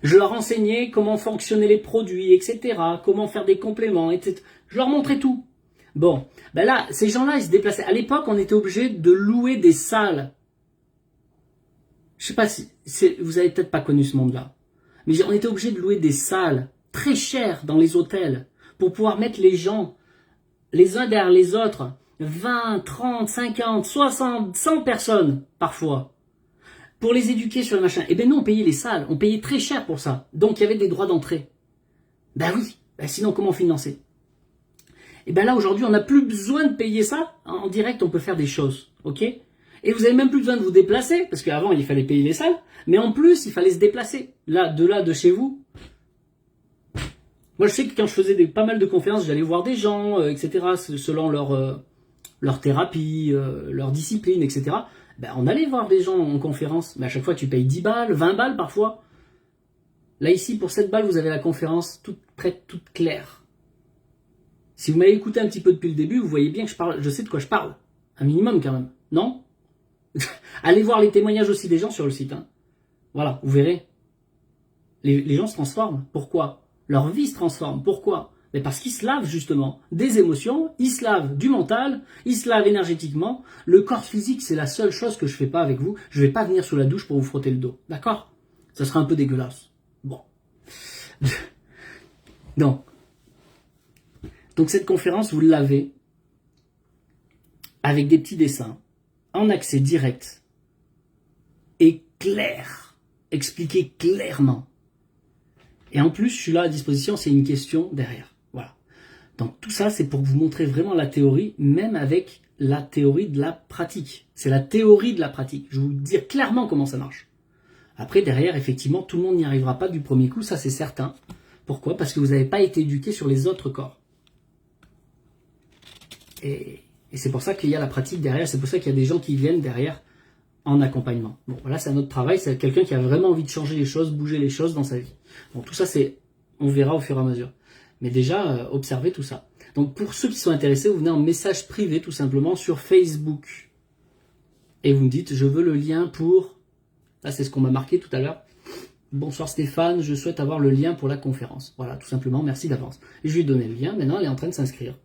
Je leur enseignais comment fonctionnaient les produits, etc., comment faire des compléments, etc. Je leur montrais tout. Bon, ben là, ces gens-là, ils se déplaçaient. À l'époque, on était obligé de louer des salles. Je sais pas si vous avez peut-être pas connu ce monde-là, mais on était obligé de louer des salles très chères dans les hôtels pour pouvoir mettre les gens les uns derrière les autres, 20, 30, 50, 60, 100 personnes parfois, pour les éduquer sur le machin. Eh bien non, on payait les salles, on payait très cher pour ça. Donc il y avait des droits d'entrée. Ben oui, ben sinon comment financer? Et bien là aujourd'hui, on n'a plus besoin de payer ça. En direct, on peut faire des choses, ok? Et vous n'avez même plus besoin de vous déplacer, parce qu'avant, il fallait payer les salles, mais en plus, il fallait se déplacer. Là, de chez vous. Moi, je sais que quand je faisais pas mal de conférences, j'allais voir des gens, etc., selon leur thérapie, leur discipline, etc. Ben, on allait voir des gens en conférence, mais à chaque fois, tu payes 10 balles, 20 balles parfois. Là, ici, pour 7 balles, vous avez la conférence toute prête, toute claire. Si vous m'avez écouté un petit peu depuis le début, vous voyez bien que je sais de quoi je parle. Un minimum quand même, non? Allez voir les témoignages aussi des gens sur le site. Hein. Voilà, vous verrez. Les gens se transforment. Pourquoi? Leur vie se transforme. Pourquoi? Mais parce qu'ils se lavent justement des émotions, ils se lavent du mental, ils se lavent énergétiquement. Le corps physique, c'est la seule chose que je fais pas avec vous. Je vais pas venir sous la douche pour vous frotter le dos. D'accord? Ça sera un peu dégueulasse. Bon. Donc cette conférence, vous l'avez avec des petits dessins, en accès direct et clair, expliqué clairement. Et en plus, je suis là à disposition, c'est une question derrière. Voilà. Donc tout ça, c'est pour vous montrer vraiment la théorie, même avec la théorie de la pratique. C'est la théorie de la pratique. Je vais vous dire clairement comment ça marche. Après, derrière, effectivement, tout le monde n'y arrivera pas du premier coup, ça c'est certain. Pourquoi? Parce que vous n'avez pas été éduqué sur les autres corps. Et c'est pour ça qu'il y a la pratique derrière, c'est pour ça qu'il y a des gens qui viennent derrière en accompagnement. Bon, voilà, c'est un autre travail, c'est quelqu'un qui a vraiment envie de changer les choses, bouger les choses dans sa vie. Bon, tout ça, on verra au fur et à mesure. Mais déjà, observez tout ça. Donc, pour ceux qui sont intéressés, vous venez en message privé, tout simplement, sur Facebook. Et vous me dites, je veux le lien pour... Là, c'est ce qu'on m'a marqué tout à l'heure. Bonsoir Stéphane, je souhaite avoir le lien pour la conférence. Voilà, tout simplement, merci d'avance. Et je lui ai donné le lien, maintenant, elle est en train de s'inscrire.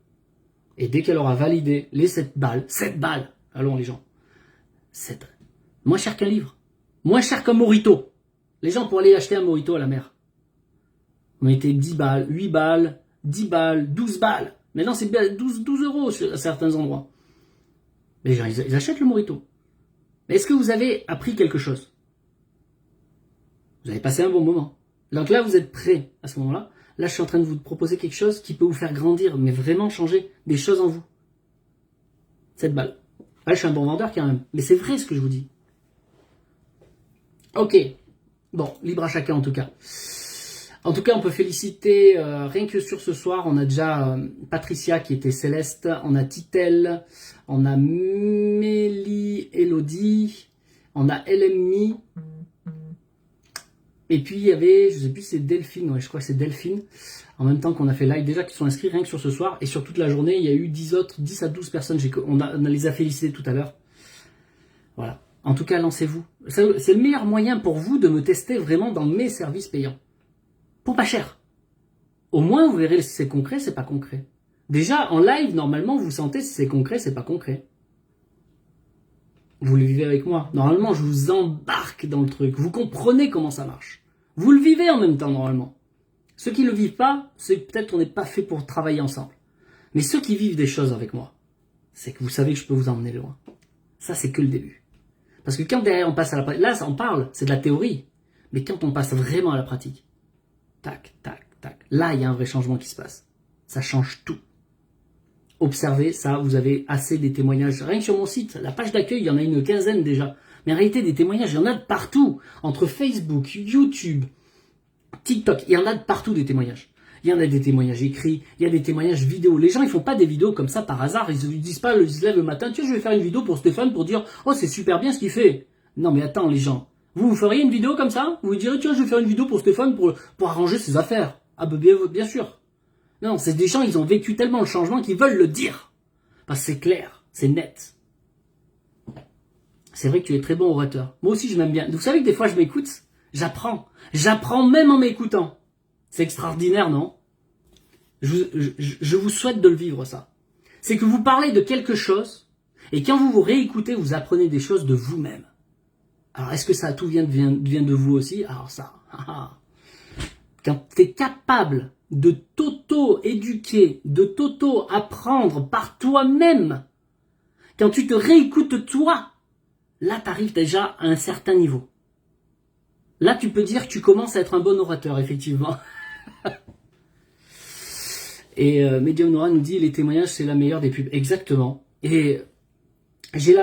Et dès qu'elle aura validé les 7 balles, allons les gens, C'est moins cher qu'un livre. Moins cher qu'un Morito. Les gens pour aller acheter un Morito à la mer, on mettait 10 balles, 8 balles, 10 balles, 12 balles. Maintenant, c'est 12 euros à certains endroits. Les gens, ils achètent le Morito. Mais est-ce que vous avez appris quelque chose? Vous avez passé un bon moment. Donc là, vous êtes prêt à ce moment-là. Là, je suis en train de vous proposer quelque chose qui peut vous faire grandir, mais vraiment changer des choses en vous. 7 balles. Là, je suis un bon vendeur quand même. Mais c'est vrai ce que je vous dis. Ok. Bon, libre à chacun en tout cas. En tout cas, on peut féliciter, rien que sur ce soir, on a déjà Patricia qui était Céleste, on a Titel, on a Mélie Elodie, on a LMI, et puis il y avait, je sais plus, c'est Delphine, ouais, je crois que c'est Delphine, en même temps qu'on a fait live, déjà qui sont inscrits rien que sur ce soir, et sur toute la journée, il y a eu 10 à 12 personnes, on les a félicités tout à l'heure. Voilà. En tout cas, lancez-vous. C'est le meilleur moyen pour vous de me tester vraiment dans mes services payants. Pour pas cher. Au moins, vous verrez si c'est concret, c'est pas concret. Déjà, en live, normalement, vous sentez si c'est concret, c'est pas concret. Vous le vivez avec moi. Normalement, je vous embarque dans le truc. Vous comprenez comment ça marche. Vous le vivez en même temps, normalement. Ceux qui ne le vivent pas, c'est peut-être qu'on n'est pas fait pour travailler ensemble. Mais ceux qui vivent des choses avec moi, c'est que vous savez que je peux vous emmener loin. Ça, c'est que le début. Parce que quand derrière on passe à la pratique, là, ça, on parle, c'est de la théorie. Mais quand on passe vraiment à la pratique, tac, tac, tac. Là, il y a un vrai changement qui se passe. Ça change tout. Observez ça, vous avez assez des témoignages. Rien que sur mon site, la page d'accueil, il y en a une quinzaine déjà. Mais en réalité, des témoignages, il y en a de partout. Entre Facebook, YouTube, TikTok, il y en a de partout des témoignages. Il y en a des témoignages écrits, il y a des témoignages vidéo. Les gens, ils font pas des vidéos comme ça par hasard. Ils ne disent pas, ils se lèvent le matin, tiens, je vais faire une vidéo pour Stéphane pour dire, oh, c'est super bien ce qu'il fait. Non, mais attends, les gens. Vous feriez une vidéo comme ça? Vous direz, tiens, je vais faire une vidéo pour Stéphane pour arranger ses affaires. Ah, ben, bien sûr. Non, c'est des gens, ils ont vécu tellement le changement qu'ils veulent le dire. Parce que c'est clair, c'est net. C'est vrai que tu es très bon orateur. Moi aussi, je m'aime bien. Vous savez que des fois, je m'écoute, j'apprends. J'apprends même en m'écoutant. C'est extraordinaire, non? Je vous souhaite de le vivre, ça. C'est que vous parlez de quelque chose, et quand vous vous réécoutez, vous apprenez des choses de vous-même. Alors, est-ce que ça tout vient de vous aussi? Alors ça, quand tu es capable de t'auto-éduquer, de t'auto-apprendre par toi-même, quand tu te réécoutes toi, là, tu arrives déjà à un certain niveau. Là, tu peux dire que tu commences à être un bon orateur, effectivement. Et Medium Nora nous dit, les témoignages, c'est la meilleure des pubs. Exactement. Et j'ai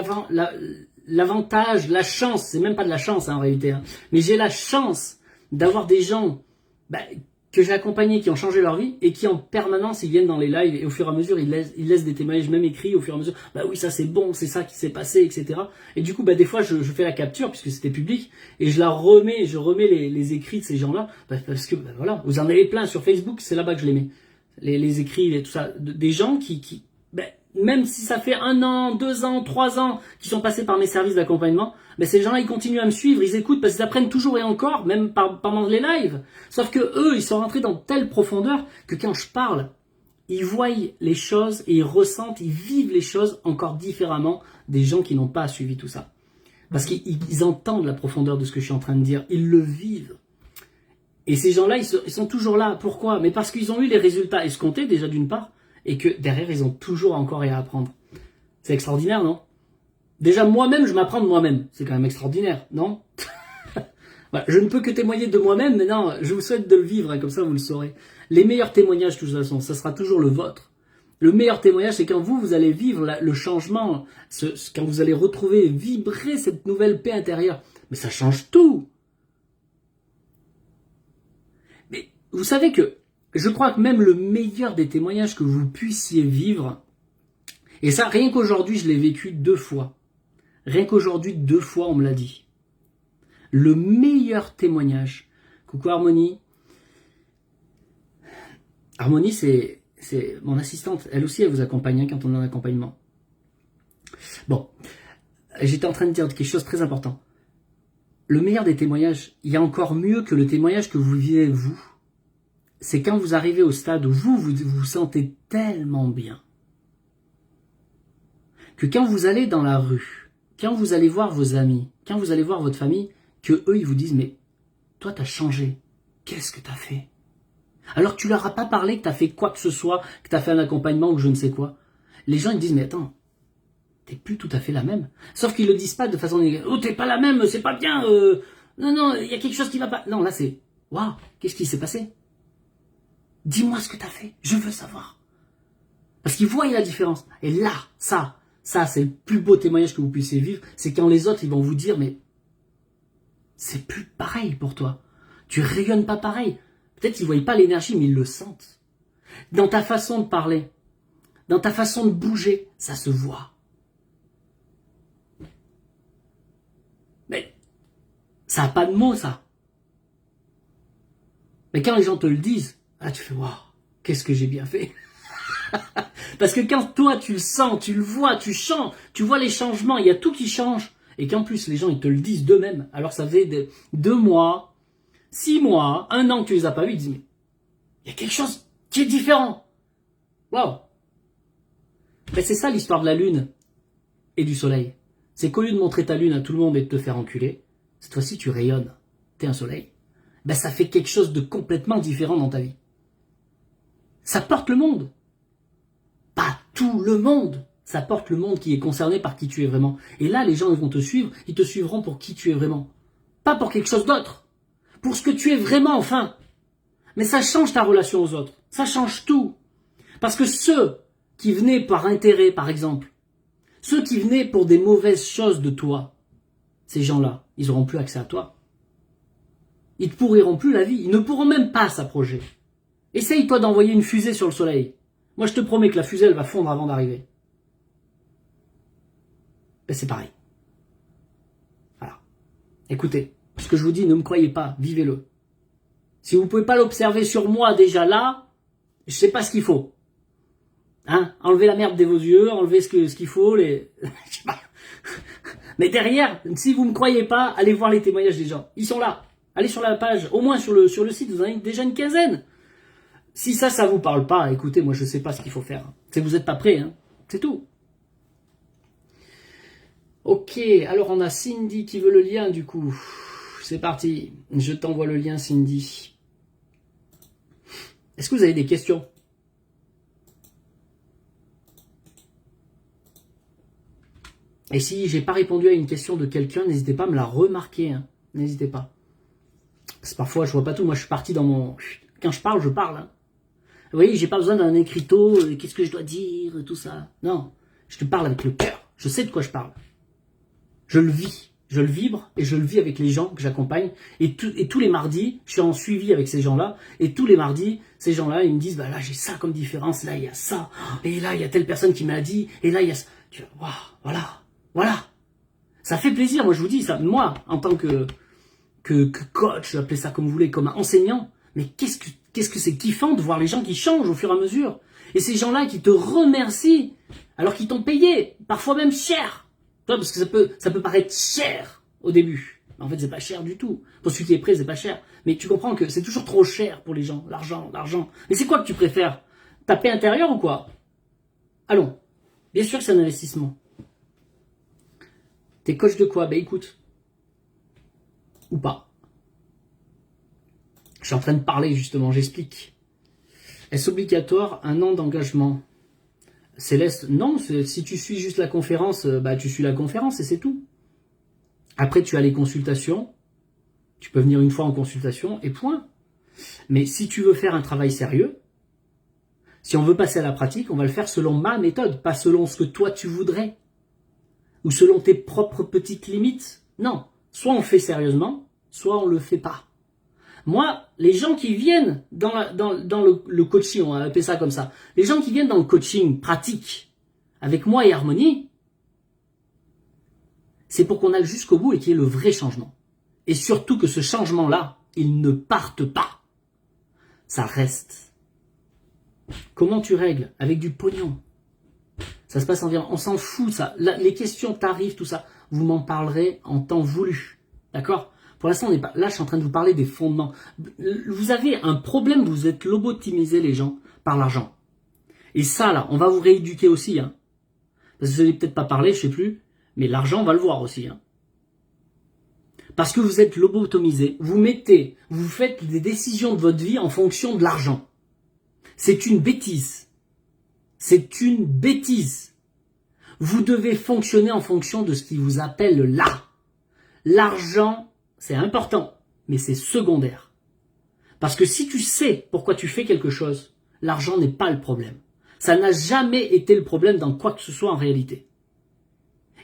l'avantage, la chance, c'est même pas de la chance en réalité, hein, mais j'ai la chance d'avoir des gens que j'ai accompagnés qui ont changé leur vie et qui en permanence ils viennent dans les lives et au fur et à mesure ils laissent des témoignages même écrits au fur et à mesure, bah oui ça c'est bon, c'est ça qui s'est passé, etc. Et du coup des fois je fais la capture puisque c'était public et je remets les écrits de ces gens-là parce que voilà, vous en avez plein sur Facebook, c'est là-bas que je les mets, les écrits et tout ça, des gens qui même si ça fait 1 an, 2 ans, 3 ans qu'ils sont passés par mes services d'accompagnement, ces gens-là, ils continuent à me suivre, ils écoutent parce qu'ils apprennent toujours et encore, même pendant les lives. Sauf que eux, ils sont rentrés dans telle profondeur que quand je parle, ils voient les choses et ils ressentent, ils vivent les choses encore différemment des gens qui n'ont pas suivi tout ça. Parce qu'ils entendent la profondeur de ce que je suis en train de dire, ils le vivent. Et ces gens-là, ils sont toujours là. Pourquoi? Mais parce qu'ils ont eu les résultats escomptés déjà d'une part, et que derrière, ils ont toujours encore à apprendre. C'est extraordinaire, non? Déjà, moi-même, je m'apprends de moi-même. C'est quand même extraordinaire, non? Voilà, je ne peux que témoigner de moi-même, mais non, je vous souhaite de le vivre, hein, comme ça vous le saurez. Les meilleurs témoignages, de toute façon, ça sera toujours le vôtre. Le meilleur témoignage, c'est quand vous allez vivre le changement, quand vous allez retrouver, vibrer cette nouvelle paix intérieure. Mais ça change tout. Mais vous savez que je crois que même le meilleur des témoignages que vous puissiez vivre, et ça, rien qu'aujourd'hui, je l'ai vécu 2 fois. Rien qu'aujourd'hui, 2 fois, on me l'a dit. Le meilleur témoignage. Coucou Harmonie. Harmonie, c'est mon assistante. Elle aussi, elle vous accompagne quand on est en accompagnement. Bon, j'étais en train de dire quelque chose de très important. Le meilleur des témoignages, il y a encore mieux que le témoignage que vous vivez vous. C'est quand vous arrivez au stade où vous vous sentez tellement bien que quand vous allez dans la rue, quand vous allez voir vos amis, quand vous allez voir votre famille, que eux ils vous disent mais toi t'as changé, qu'est-ce que t'as fait? Alors que tu leur as pas parlé que t'as fait quoi que ce soit, que t'as fait un accompagnement ou je ne sais quoi. Les gens ils disent mais attends, t'es plus tout à fait la même. Sauf qu'ils le disent pas de façon négative. Oh t'es pas la même, c'est pas bien. Non, il y a quelque chose qui va pas. Non là c'est waouh, qu'est-ce qui s'est passé? Dis-moi ce que t'as fait, je veux savoir. Parce qu'ils voient la différence. Et là, ça c'est le plus beau témoignage que vous puissiez vivre, c'est quand les autres ils vont vous dire mais c'est plus pareil pour toi. Tu rayonnes pas pareil. Peut-être qu'ils ne voient pas l'énergie, mais ils le sentent. Dans ta façon de parler, dans ta façon de bouger, ça se voit. Mais ça n'a pas de mots, ça. Mais quand les gens te le disent, là tu fais waouh, qu'est-ce que j'ai bien fait. Parce que quand toi tu le sens, tu le vois, tu changes, tu vois les changements, il y a tout qui change. Et qu'en plus les gens ils te le disent d'eux-mêmes. Alors ça fait 2 mois, 6 mois, 1 an que tu les as pas vus, ils disent mais il y a quelque chose qui est différent. Waouh. Ben c'est ça l'histoire de la lune et du soleil. C'est qu'au lieu de montrer ta lune à tout le monde et de te faire enculer, cette fois-ci tu rayonnes. T'es un soleil. Ben ça fait quelque chose de complètement différent dans ta vie. Ça porte le monde. Pas tout le monde. Ça porte le monde qui est concerné par qui tu es vraiment. Et là, les gens ils vont te suivre, ils te suivront pour qui tu es vraiment. Pas pour quelque chose d'autre. Pour ce que tu es vraiment, enfin. Mais ça change ta relation aux autres. Ça change tout. Parce que ceux qui venaient par intérêt, par exemple, ceux qui venaient pour des mauvaises choses de toi, ces gens-là, ils n'auront plus accès à toi. Ils ne te pourriront plus la vie. Ils ne pourront même pas s'approcher. Essaye, toi, d'envoyer une fusée sur le soleil. Moi, je te promets que la fusée, elle va fondre avant d'arriver. Ben, c'est pareil. Voilà. Écoutez, ce que je vous dis, ne me croyez pas, vivez-le. Si vous ne pouvez pas l'observer sur moi déjà là, je ne sais pas ce qu'il faut. Hein, enlevez la merde de vos yeux, enlevez ce qu'il faut, je sais pas. Mais derrière, si vous ne me croyez pas, allez voir les témoignages des gens. Ils sont là. Allez sur la page, au moins sur le site, vous en avez déjà une quinzaine. Si ça vous parle pas, écoutez, moi je sais pas ce qu'il faut faire. C'est que vous n'êtes pas prêts, hein. C'est tout. Ok, alors on a Cindy qui veut le lien du coup. C'est parti, je t'envoie le lien Cindy. Est-ce que vous avez des questions ? Et si j'ai pas répondu à une question de quelqu'un, n'hésitez pas à me la remarquer. Hein. N'hésitez pas. Parce que parfois je vois pas tout, moi je suis parti dans mon... Quand je parle, Hein. Vous voyez, j'ai pas besoin d'un écriteau, qu'est-ce que je dois dire, tout ça. Non, je te parle avec le cœur. Je sais de quoi je parle. Je le vis. Je le vibre et je le vis avec les gens que j'accompagne. Et tous les mardis, je suis en suivi avec ces gens-là. Et tous les mardis, ces gens-là, ils me disent, bah là, j'ai ça comme différence. Là, il y a ça. Et là, il y a telle personne qui m'a dit. Et là, il y a ça. Tu vois, waouh, voilà. Ça fait plaisir. Moi, je vous dis ça. Moi, en tant que coach, appelez ça comme vous voulez, comme enseignant. Mais qu'est-ce que c'est kiffant de voir les gens qui changent au fur et à mesure. Et ces gens-là qui te remercient alors qu'ils t'ont payé, parfois même cher. Parce que ça peut paraître cher au début. Mais en fait, c'est pas cher du tout. Pour celui qui est prêt, c'est pas cher. Mais tu comprends que c'est toujours trop cher pour les gens. L'argent. Mais c'est quoi que tu préfères? Ta paix intérieure ou quoi? Allons. Bien sûr que c'est un investissement. T'es coach de quoi? Ben écoute. Ou pas. Je suis en train de parler justement, j'explique. Est-ce obligatoire un an d'engagement? Céleste, non, si tu suis juste la conférence, bah tu suis la conférence et c'est tout. Après tu as les consultations, tu peux venir une fois en consultation et point. Mais si tu veux faire un travail sérieux, si on veut passer à la pratique, on va le faire selon ma méthode, pas selon ce que toi tu voudrais. Ou selon tes propres petites limites. Non, soit on fait sérieusement, soit on le fait pas. Moi, les gens qui viennent dans le coaching, on va appeler ça comme ça, les gens qui viennent dans le coaching pratique avec moi et Harmonie, c'est pour qu'on aille jusqu'au bout et qu'il y ait le vrai changement. Et surtout que ce changement-là, il ne parte pas. Ça reste. Comment tu règles? Avec du pognon. Ça se passe environ, on s'en fout ça. Les questions, tarifs, tout ça, vous m'en parlerez en temps voulu. D'accord? Pour l'instant, on n'est pas là, je suis en train de vous parler des fondements. Vous avez un problème, vous êtes lobotomisés les gens par l'argent. Et ça, là, on va vous rééduquer aussi. Hein. Parce que vous n'allez peut-être pas parler, je sais plus. Mais l'argent, on va le voir aussi. Hein. Parce que vous êtes lobotomisé, vous faites des décisions de votre vie en fonction de l'argent. C'est une bêtise. C'est une bêtise. Vous devez fonctionner en fonction de ce qui vous appelle là. L'argent, c'est important, mais c'est secondaire. Parce que si tu sais pourquoi tu fais quelque chose, l'argent n'est pas le problème. Ça n'a jamais été le problème dans quoi que ce soit en réalité.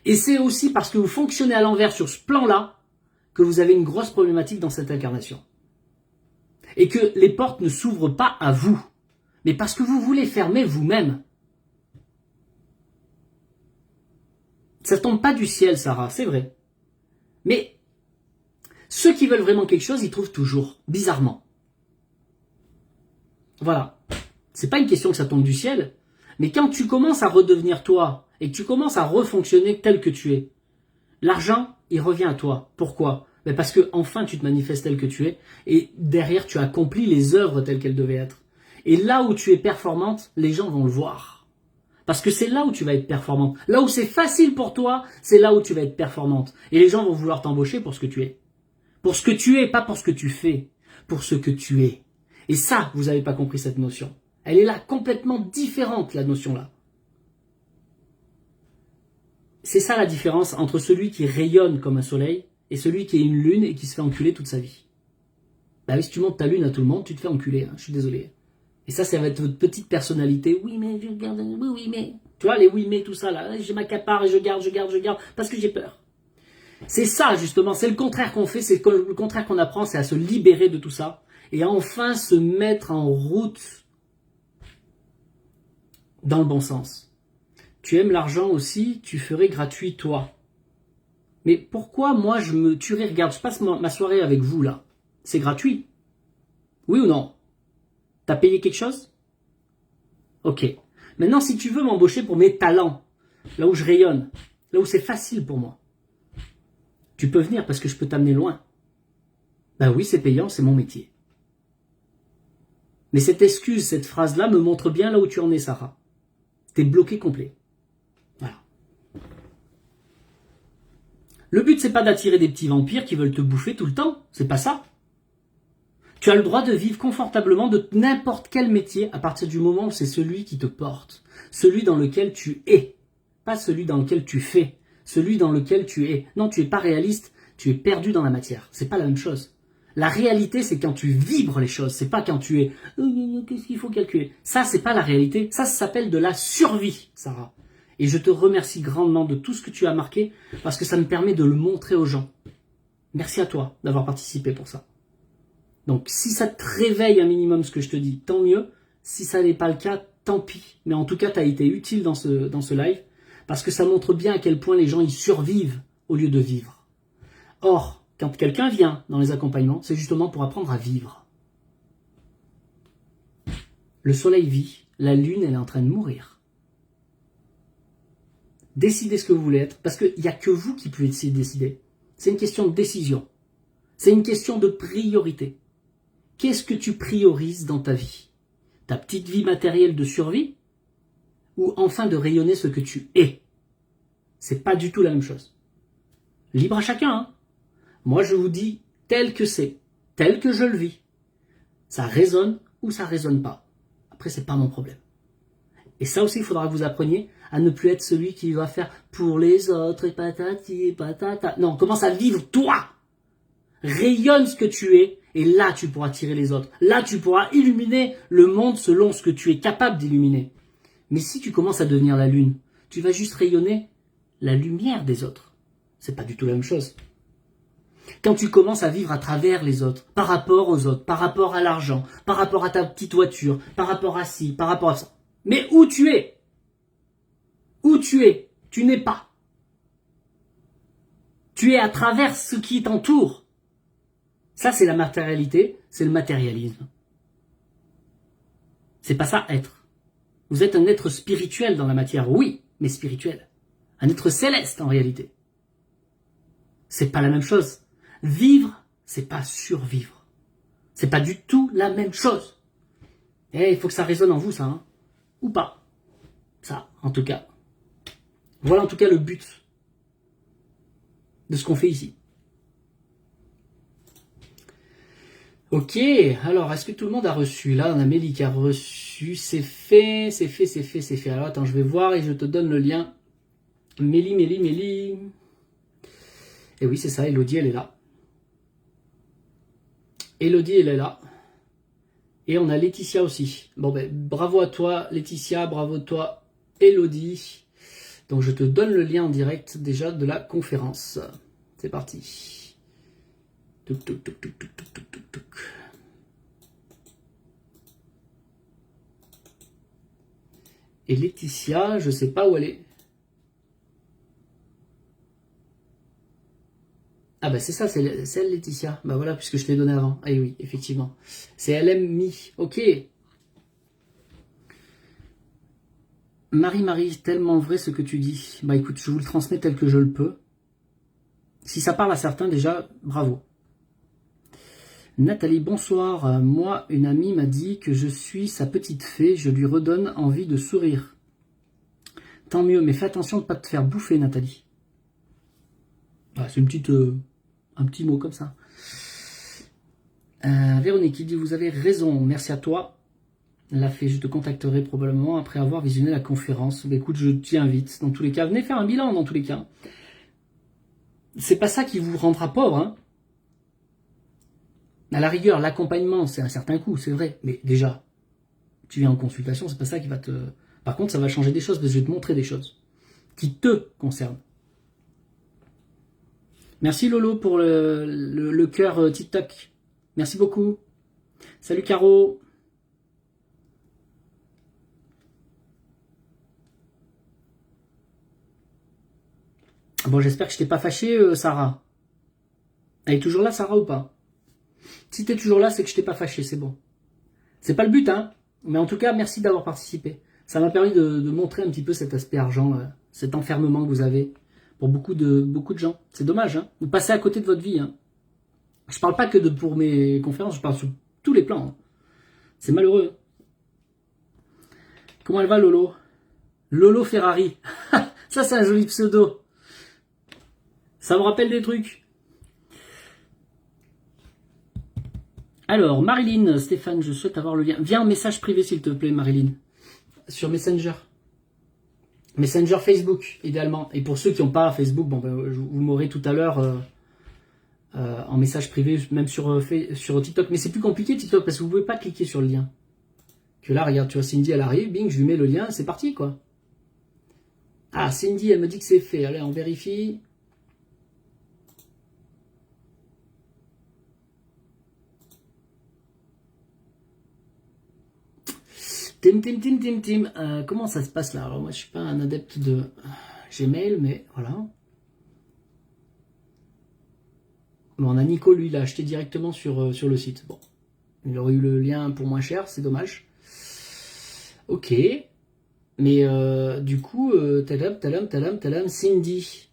Et c'est aussi parce que vous fonctionnez à l'envers sur ce plan-là que vous avez une grosse problématique dans cette incarnation. Et que les portes ne s'ouvrent pas à vous, mais parce que vous voulez fermer vous-même. Ça tombe pas du ciel, Sarah, c'est vrai. Mais ceux qui veulent vraiment quelque chose, ils trouvent toujours, bizarrement. Voilà. C'est pas une question que ça tombe du ciel, mais quand tu commences à redevenir toi, et que tu commences à refonctionner tel que tu es, l'argent, il revient à toi. Pourquoi ? Ben parce que enfin tu te manifestes tel que tu es, et derrière tu accomplis les œuvres telles qu'elles devaient être. Et là où tu es performante, les gens vont le voir. Parce que c'est là où tu vas être performante. Là où c'est facile pour toi, c'est là où tu vas être performante. Et les gens vont vouloir t'embaucher pour ce que tu es. Pour ce que tu es, pas pour ce que tu fais. Pour ce que tu es. Et ça, vous n'avez pas compris cette notion. Elle est là complètement différente, la notion-là. C'est ça la différence entre celui qui rayonne comme un soleil et celui qui est une lune et qui se fait enculer toute sa vie. Bah oui, si tu montres ta lune à tout le monde, tu te fais enculer, hein, je suis désolé. Et ça va être votre petite personnalité. Oui, mais je garde, oui, mais. Tu vois, les oui, mais, tout ça, là. Je m'accapare et je garde, parce que j'ai peur. C'est ça, justement. C'est le contraire qu'on fait. C'est le contraire qu'on apprend. C'est à se libérer de tout ça. Et à enfin se mettre en route dans le bon sens. Tu aimes l'argent aussi, tu ferais gratuit, toi. Mais pourquoi, moi, je me tuerais? Regarde, je passe ma soirée avec vous, là. C'est gratuit. Oui ou non? T'as payé quelque chose? Ok. Maintenant, si tu veux m'embaucher pour mes talents, là où je rayonne, là où c'est facile pour moi, tu peux venir parce que je peux t'amener loin. Ben oui, c'est payant, c'est mon métier. Mais cette excuse, cette phrase-là me montre bien là où tu en es, Sarah. T'es bloqué complet. Voilà. Le but, c'est pas d'attirer des petits vampires qui veulent te bouffer tout le temps. C'est pas ça. Tu as le droit de vivre confortablement de n'importe quel métier à partir du moment où c'est celui qui te porte. Celui dans lequel tu es. Pas celui dans lequel tu fais. Celui dans lequel tu es. Non, tu es pas réaliste. Tu es perdu dans la matière. C'est pas la même chose. La réalité, c'est quand tu vibres les choses. C'est pas quand tu es qu'est-ce qu'il faut calculer. Ça, c'est pas la réalité. Ça s'appelle de la survie, Sarah. Et je te remercie grandement de tout ce que tu as marqué parce que ça me permet de le montrer aux gens. Merci à toi d'avoir participé pour ça. Donc, si ça te réveille un minimum ce que je te dis, tant mieux. Si ça n'est pas le cas, tant pis. Mais en tout cas, tu as été utile dans ce live parce que ça montre bien à quel point les gens y survivent au lieu de vivre. Or, quand quelqu'un vient dans les accompagnements, c'est justement pour apprendre à vivre. Le soleil vit, la lune, elle est en train de mourir. Décidez ce que vous voulez être parce qu'il n'y a que vous qui pouvez décider. C'est une question de décision. C'est une question de priorité. Qu'est-ce que tu priorises dans ta vie? Ta petite vie matérielle de survie? Ou enfin de rayonner ce que tu es? C'est pas du tout la même chose. Libre à chacun, hein. Moi, je vous dis tel que c'est, tel que je le vis. Ça résonne ou ça résonne pas. Après, c'est pas mon problème. Et ça aussi, il faudra que vous appreniez à ne plus être celui qui va faire pour les autres et patati et patata. Non, commence à vivre toi. Rayonne ce que tu es. Et là, tu pourras tirer les autres. Là, tu pourras illuminer le monde selon ce que tu es capable d'illuminer. Mais si tu commences à devenir la lune, tu vas juste rayonner la lumière des autres. C'est pas du tout la même chose. Quand tu commences à vivre à travers les autres, par rapport aux autres, par rapport à l'argent, par rapport à ta petite voiture, par rapport à ci, par rapport à ça. Mais où tu es? Où tu es? Tu n'es pas. Tu es à travers ce qui t'entoure. Ça, c'est la matérialité, c'est le matérialisme. C'est pas ça, être. Vous êtes un être spirituel dans la matière, oui, mais spirituel. Un être céleste, en réalité. C'est pas la même chose. Vivre, c'est pas survivre. C'est pas du tout la même chose. Et il faut que ça résonne en vous, ça, hein. Ou pas. Ça, en tout cas. Voilà, en tout cas, le but de ce qu'on fait ici. Ok, alors est-ce que tout le monde a reçu? Là, on a Mélie qui a reçu, c'est fait. Alors attends, je vais voir et je te donne le lien. Mélie. Et oui, c'est ça, Elodie, elle est là. Elodie, elle est là. Et on a Laetitia aussi. Bon ben, bravo à toi Laetitia, bravo à toi Elodie. Donc je te donne le lien en direct déjà de la conférence. C'est parti. Touc. Et Laetitia, je sais pas où elle est. Ah bah c'est ça, c'est elle Laetitia. Bah voilà, puisque je te l'ai donné avant. Ah oui, effectivement. C'est LMMI. Ok. Marie, tellement vrai ce que tu dis. Bah écoute, je vous le transmets tel que je le peux. Si ça parle à certains déjà, bravo. Nathalie, bonsoir. Moi, une amie m'a dit que je suis sa petite fée. Je lui redonne envie de sourire. Tant mieux, mais fais attention de ne pas te faire bouffer, Nathalie. Ah, c'est une petite, un petit mot comme ça. Véronique qui dit, vous avez raison, merci à toi. La fée, je te contacterai probablement après avoir visionné la conférence. Bah, écoute, je t'y invite. Dans tous les cas, venez faire un bilan dans tous les cas. C'est pas ça qui vous rendra pauvre, hein. À la rigueur, l'accompagnement, c'est un certain coût, c'est vrai. Mais déjà, tu viens en consultation, c'est pas ça qui va te... Par contre, ça va changer des choses, parce que je vais te montrer des choses qui te concernent. Merci Lolo pour le cœur TikTok. Merci beaucoup. Salut Caro. Bon, j'espère que je t'ai pas fâché, Sarah. Elle est toujours là, Sarah, ou pas? Si t'es toujours là, c'est que je t'ai pas fâché, c'est bon. C'est pas le but, hein. Mais en tout cas, merci d'avoir participé. Ça m'a permis de montrer un petit peu cet aspect argent, cet enfermement que vous avez pour beaucoup de gens. C'est dommage, hein. Vous passez à côté de votre vie, hein. Je parle pas que pour mes conférences, je parle sur tous les plans. Hein. C'est malheureux. Comment elle va, Lolo? Lolo Ferrari. Ça, c'est un joli pseudo. Ça me rappelle des trucs. Alors, Marilyn, Stéphane, je souhaite avoir le lien. Viens en message privé, s'il te plaît, Marilyn. Sur Messenger. Messenger Facebook, idéalement. Et pour ceux qui n'ont pas Facebook, bon, ben, vous m'aurez tout à l'heure en message privé, même sur TikTok. Mais c'est plus compliqué, TikTok, parce que vous ne pouvez pas cliquer sur le lien. Que là, regarde, tu vois, Cindy, elle arrive, bing, je lui mets le lien, c'est parti, quoi. Ah, Cindy, elle me dit que c'est fait. Allez, on vérifie. Tim. Comment ça se passe là? Alors moi je suis pas un adepte de Gmail, mais voilà. Bon, on a Nico, lui, il a acheté directement sur le site. Bon, il aurait eu le lien pour moins cher, c'est dommage. Ok. Mais du coup, talam, Cindy.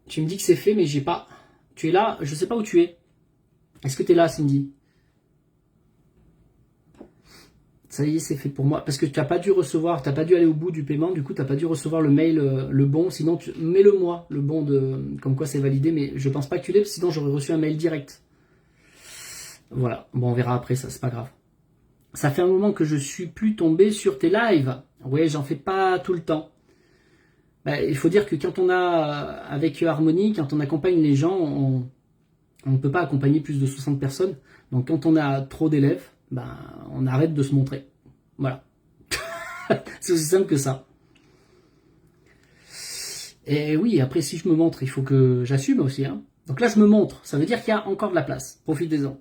Tu me dis que c'est fait, mais j'ai pas. Tu es là, je sais pas où tu es. Est-ce que tu es là, Cindy? Ça y est, c'est fait pour moi. Parce que tu n'as pas dû recevoir, tu n'as pas dû aller au bout du paiement, du coup, tu n'as pas dû recevoir le mail, le bon. Sinon, mets-le moi, le bon comme quoi c'est validé, mais je pense pas que tu l'aies, sinon j'aurais reçu un mail direct. Voilà. Bon, on verra après, ça, c'est pas grave. Ça fait un moment que je suis plus tombé sur tes lives. Ouais, j'en fais pas tout le temps. Bah, il faut dire que quand on a, avec Harmonie, quand on accompagne les gens, on ne peut pas accompagner plus de 60 personnes. Donc quand on a trop d'élèves, ben, on arrête de se montrer. Voilà. C'est aussi simple que ça. Et oui, après, si je me montre, il faut que j'assume aussi. Hein. Donc là, je me montre. Ça veut dire qu'il y a encore de la place. Profitez-en.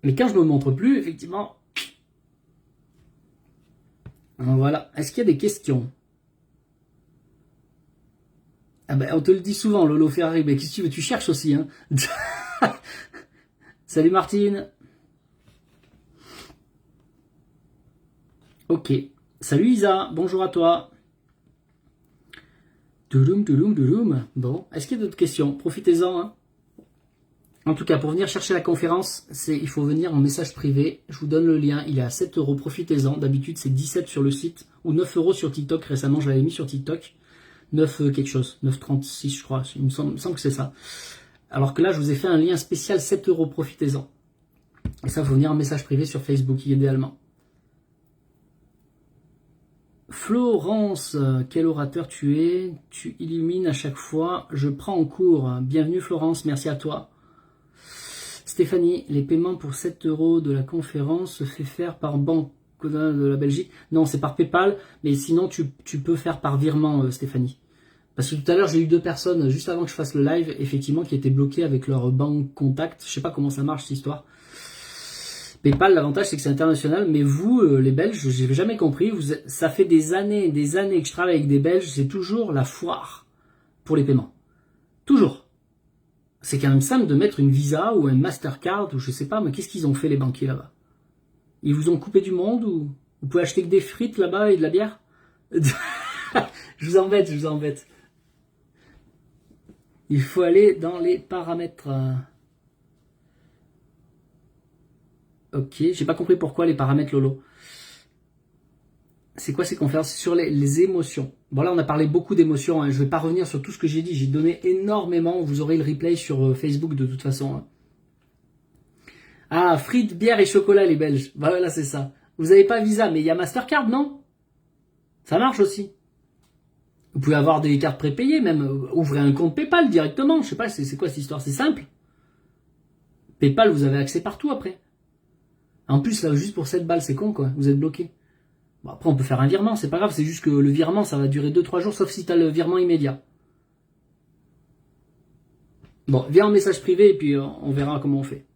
Mais quand je me montre plus, effectivement... Voilà. Est-ce qu'il y a des questions? Ah ben, on te le dit souvent, Lolo Ferrari. Mais qu'est-ce que tu veux? Tu cherches aussi. Hein. Salut Martine. Ok. Salut Isa, bonjour à toi. Douloum. Bon, est-ce qu'il y a d'autres questions? Profitez-en. Hein. En tout cas, pour venir chercher la conférence, il faut venir en message privé. Je vous donne le lien, il est à 7 €. Profitez-en. D'habitude, c'est 17 sur le site ou 9 € sur TikTok. Récemment, je l'avais mis sur TikTok. 9 quelque chose, 9,36 je crois, il me semble que c'est ça. Alors que là, je vous ai fait un lien spécial 7 €, profitez-en. Et ça, il faut venir en message privé sur Facebook, idéalement. Florence, quel orateur tu es, tu illumines à chaque fois, je prends en cours. Bienvenue Florence, merci à toi. Stéphanie, les paiements pour 7 € de la conférence se fait faire par banque de la Belgique? Non, c'est par PayPal, mais sinon tu peux faire par virement, Stéphanie. Parce que tout à l'heure, j'ai eu 2 personnes, juste avant que je fasse le live, effectivement, qui étaient bloquées avec leur banque contact. Je sais pas comment ça marche, cette histoire. PayPal, l'avantage, c'est que c'est international, mais vous, les Belges, j'ai jamais compris. Ça fait des années que je travaille avec des Belges, c'est toujours la foire pour les paiements. Toujours. C'est quand même simple de mettre une Visa ou un Mastercard, ou je sais pas, mais qu'est-ce qu'ils ont fait, les banquiers, là-bas? Ils vous ont coupé du monde, ou vous pouvez acheter que des frites, là-bas, et de la bière? Je vous embête. Il faut aller dans les paramètres. Ok, j'ai pas compris pourquoi les paramètres, Lolo. C'est quoi ces conférences? C'est sur les émotions. Bon, là, on a parlé beaucoup d'émotions. Hein. Je vais pas revenir sur tout ce que j'ai dit. J'ai donné énormément. Vous aurez le replay sur Facebook de toute façon. Hein. Ah, frites, bière et chocolat, les Belges. Voilà, c'est ça. Vous avez pas Visa, mais il y a Mastercard, non? Ça marche aussi. Vous pouvez avoir des cartes prépayées, même. Ouvrez un compte PayPal directement. Je sais pas, c'est quoi cette histoire? C'est simple. PayPal, vous avez accès partout après. En plus, là, juste pour 7 balles, c'est con, quoi. Vous êtes bloqué. Bon, après, on peut faire un virement, c'est pas grave. C'est juste que le virement, ça va durer 2-3 jours, sauf si tu as le virement immédiat. Bon, viens en message privé et puis on verra comment on fait.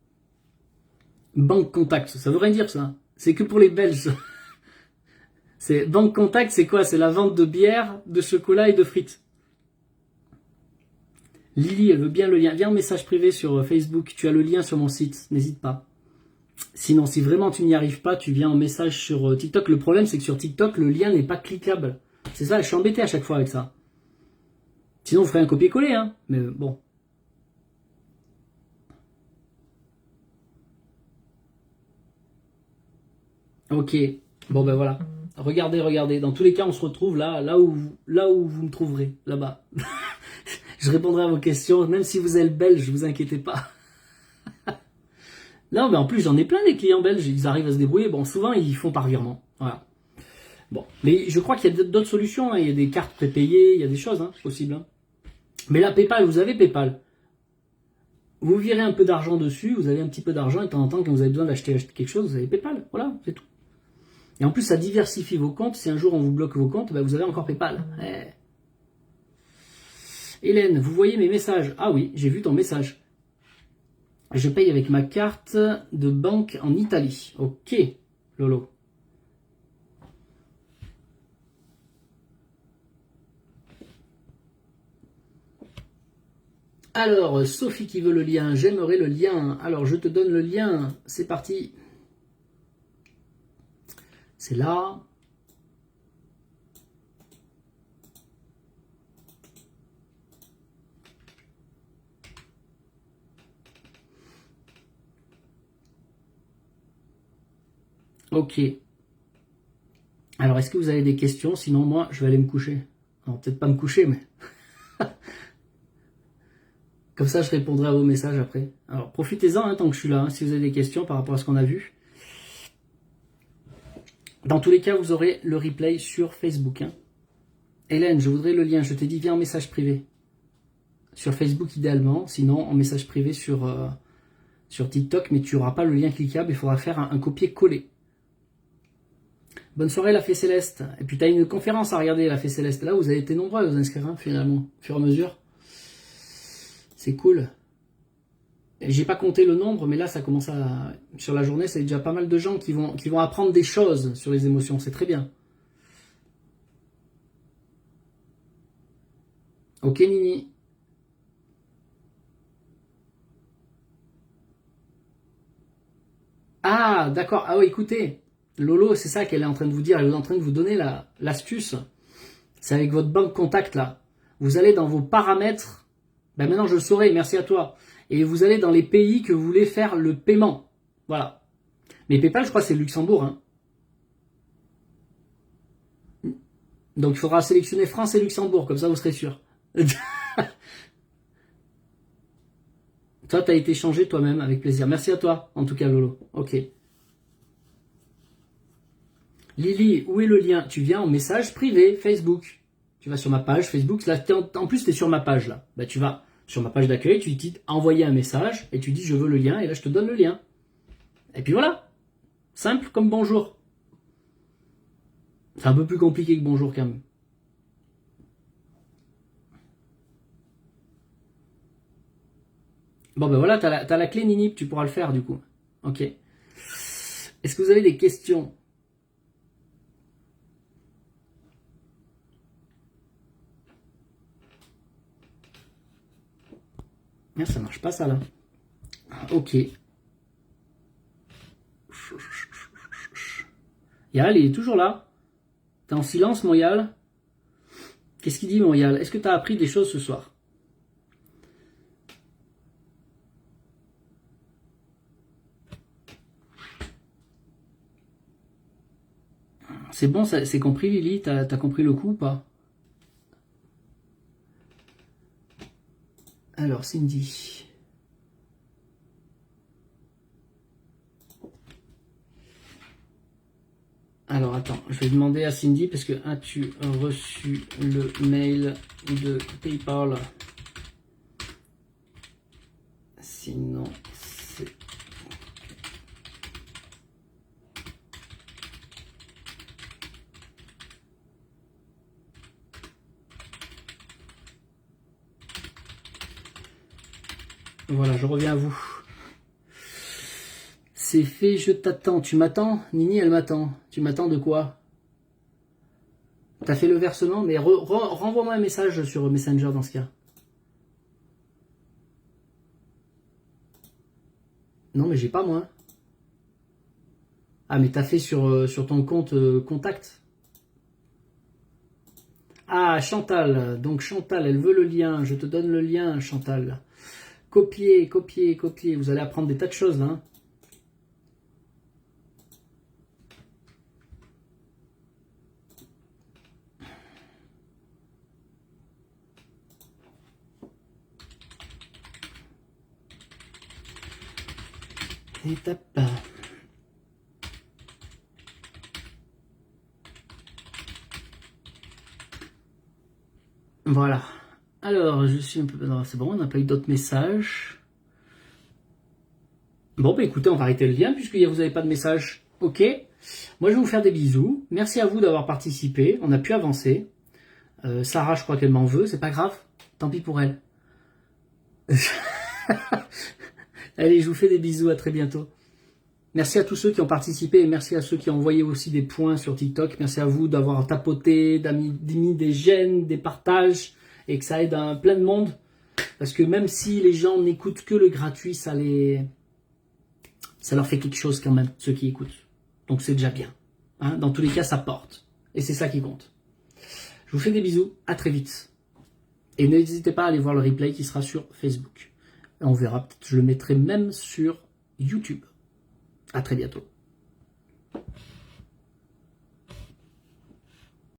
Banque contact, ça veut rien dire, ça. C'est que pour les Belges. C'est banque contact, c'est quoi? C'est la vente de bière, de chocolat et de frites. Lily, elle veut bien le lien. Viens en message privé sur Facebook. Tu as le lien sur mon site, n'hésite pas. Sinon, si vraiment tu n'y arrives pas, tu viens en message sur TikTok. Le problème, c'est que sur TikTok, le lien n'est pas cliquable. C'est ça, je suis embêté à chaque fois avec ça. Sinon, on ferait un copier-coller, hein. Mais bon. Ok. Bon, ben voilà. Regardez. Dans tous les cas, on se retrouve là où vous me trouverez, là-bas. Je répondrai à vos questions, même si vous êtes belge, vous inquiétez pas. Non, mais en plus, j'en ai plein des clients belges, ils arrivent à se débrouiller. Bon, souvent, ils font par virement. Voilà. Bon, mais je crois qu'il y a d'autres solutions. Hein. Il y a des cartes prépayées, il y a des choses possibles. Hein. Mais là, PayPal, vous avez PayPal. Vous virez un peu d'argent dessus, vous avez un petit peu d'argent, et de temps en temps, quand vous avez besoin d'acheter quelque chose, vous avez PayPal. Voilà, c'est tout. Et en plus, ça diversifie vos comptes. Si un jour on vous bloque vos comptes, ben vous avez encore PayPal. Hélène, vous voyez mes messages? Ah oui, j'ai vu ton message. Je paye avec ma carte de banque en Italie. Ok, Lolo. Alors, Sophie qui veut le lien. J'aimerais le lien. Alors, je te donne le lien. C'est parti. C'est là. Ok. Alors, est-ce que vous avez des questions? Sinon, moi, je vais aller me coucher. Non, peut-être pas me coucher, mais... Comme ça, je répondrai à vos messages après. Alors, profitez-en hein, tant que je suis là, hein, si vous avez des questions par rapport à ce qu'on a vu. Dans tous les cas, vous aurez le replay sur Facebook. Hein. Hélène, je voudrais le lien. Je t'ai dit, viens en message privé. Sur Facebook, idéalement. Sinon, en message privé sur TikTok. Mais tu n'auras pas le lien cliquable. Il faudra faire un copier-coller. Bonne soirée, la Fée Céleste. Et puis, tu as une conférence à regarder, la Fée Céleste. Là, vous avez été nombreux à vous inscrire, hein, finalement, au fur et à mesure. C'est cool. J'ai pas compté le nombre, mais là, ça commence à... Sur la journée, c'est déjà pas mal de gens qui vont apprendre des choses sur les émotions. C'est très bien. Ok, Nini. Ah, d'accord. Ah oui, écoutez. Lolo, c'est ça qu'elle est en train de vous dire. Elle est en train de vous donner l'astuce. C'est avec votre banque contact, là. Vous allez dans vos paramètres. Ben maintenant, je le saurai. Merci à toi. Et vous allez dans les pays que vous voulez faire le paiement. Voilà. Mais PayPal, je crois que c'est le Luxembourg. Hein. Donc il faudra sélectionner France et Luxembourg, comme ça vous serez sûr. Toi, tu as été changé toi-même, avec plaisir. Merci à toi, en tout cas, Lolo. Ok. Lily, où est le lien? Tu viens en message privé, Facebook. Tu vas sur ma page Facebook. Là, en plus, tu es sur ma page, là. Bah, tu vas sur ma page d'accueil, tu dis envoyer un message, et tu dis je veux le lien, et là, je te donne le lien. Et puis voilà. Simple comme bonjour. C'est un peu plus compliqué que bonjour, quand même. Bon, ben voilà, t'as la clé Ninip, tu pourras le faire, du coup. Ok. Est-ce que vous avez des questions? Ah, ça marche pas, ça, là. Ok. Yal, il est toujours là. T'es en silence, mon Yal. Qu'est-ce qu'il dit, mon Yal? Est-ce que t'as appris des choses ce soir? C'est bon, c'est compris, Lily? T'as compris le coup ou pas? Alors, Cindy. Alors, attends, je vais demander à Cindy, parce que as-tu reçu le mail de PayPal? Sinon, c'est... Voilà, je reviens à vous. C'est fait, je t'attends. Tu m'attends? Nini, elle m'attend. Tu m'attends de quoi? T'as fait le versement? Mais renvoie-moi un message sur Messenger dans ce cas. Non, mais j'ai pas, moi. Ah, mais t'as fait sur ton compte contact. Ah, Chantal. Donc, Chantal, elle veut le lien. Je te donne le lien, Chantal. Copier, copier, copier. Vous allez apprendre des tas de choses, là. Hein. Étape. Voilà. Alors, je suis un peu... Non, c'est bon, on n'a pas eu d'autres messages. Bon, bah écoutez, on va arrêter le lien puisque vous n'avez pas de message. Ok. Moi, je vais vous faire des bisous. Merci à vous d'avoir participé. On a pu avancer. Sarah, je crois qu'elle m'en veut. C'est pas grave. Tant pis pour elle. Allez, je vous fais des bisous. À très bientôt. Merci à tous ceux qui ont participé et merci à ceux qui ont envoyé aussi des points sur TikTok. Merci à vous d'avoir tapoté, mis des j'aime, des partages et que ça aide plein de monde. Parce que même si les gens n'écoutent que le gratuit, ça leur fait quelque chose quand même, ceux qui écoutent. Donc c'est déjà bien. Hein, dans tous les cas, ça porte. Et c'est ça qui compte. Je vous fais des bisous. À très vite. Et n'hésitez pas à aller voir le replay qui sera sur Facebook. Et on verra, peut-être je le mettrai même sur YouTube. À très bientôt.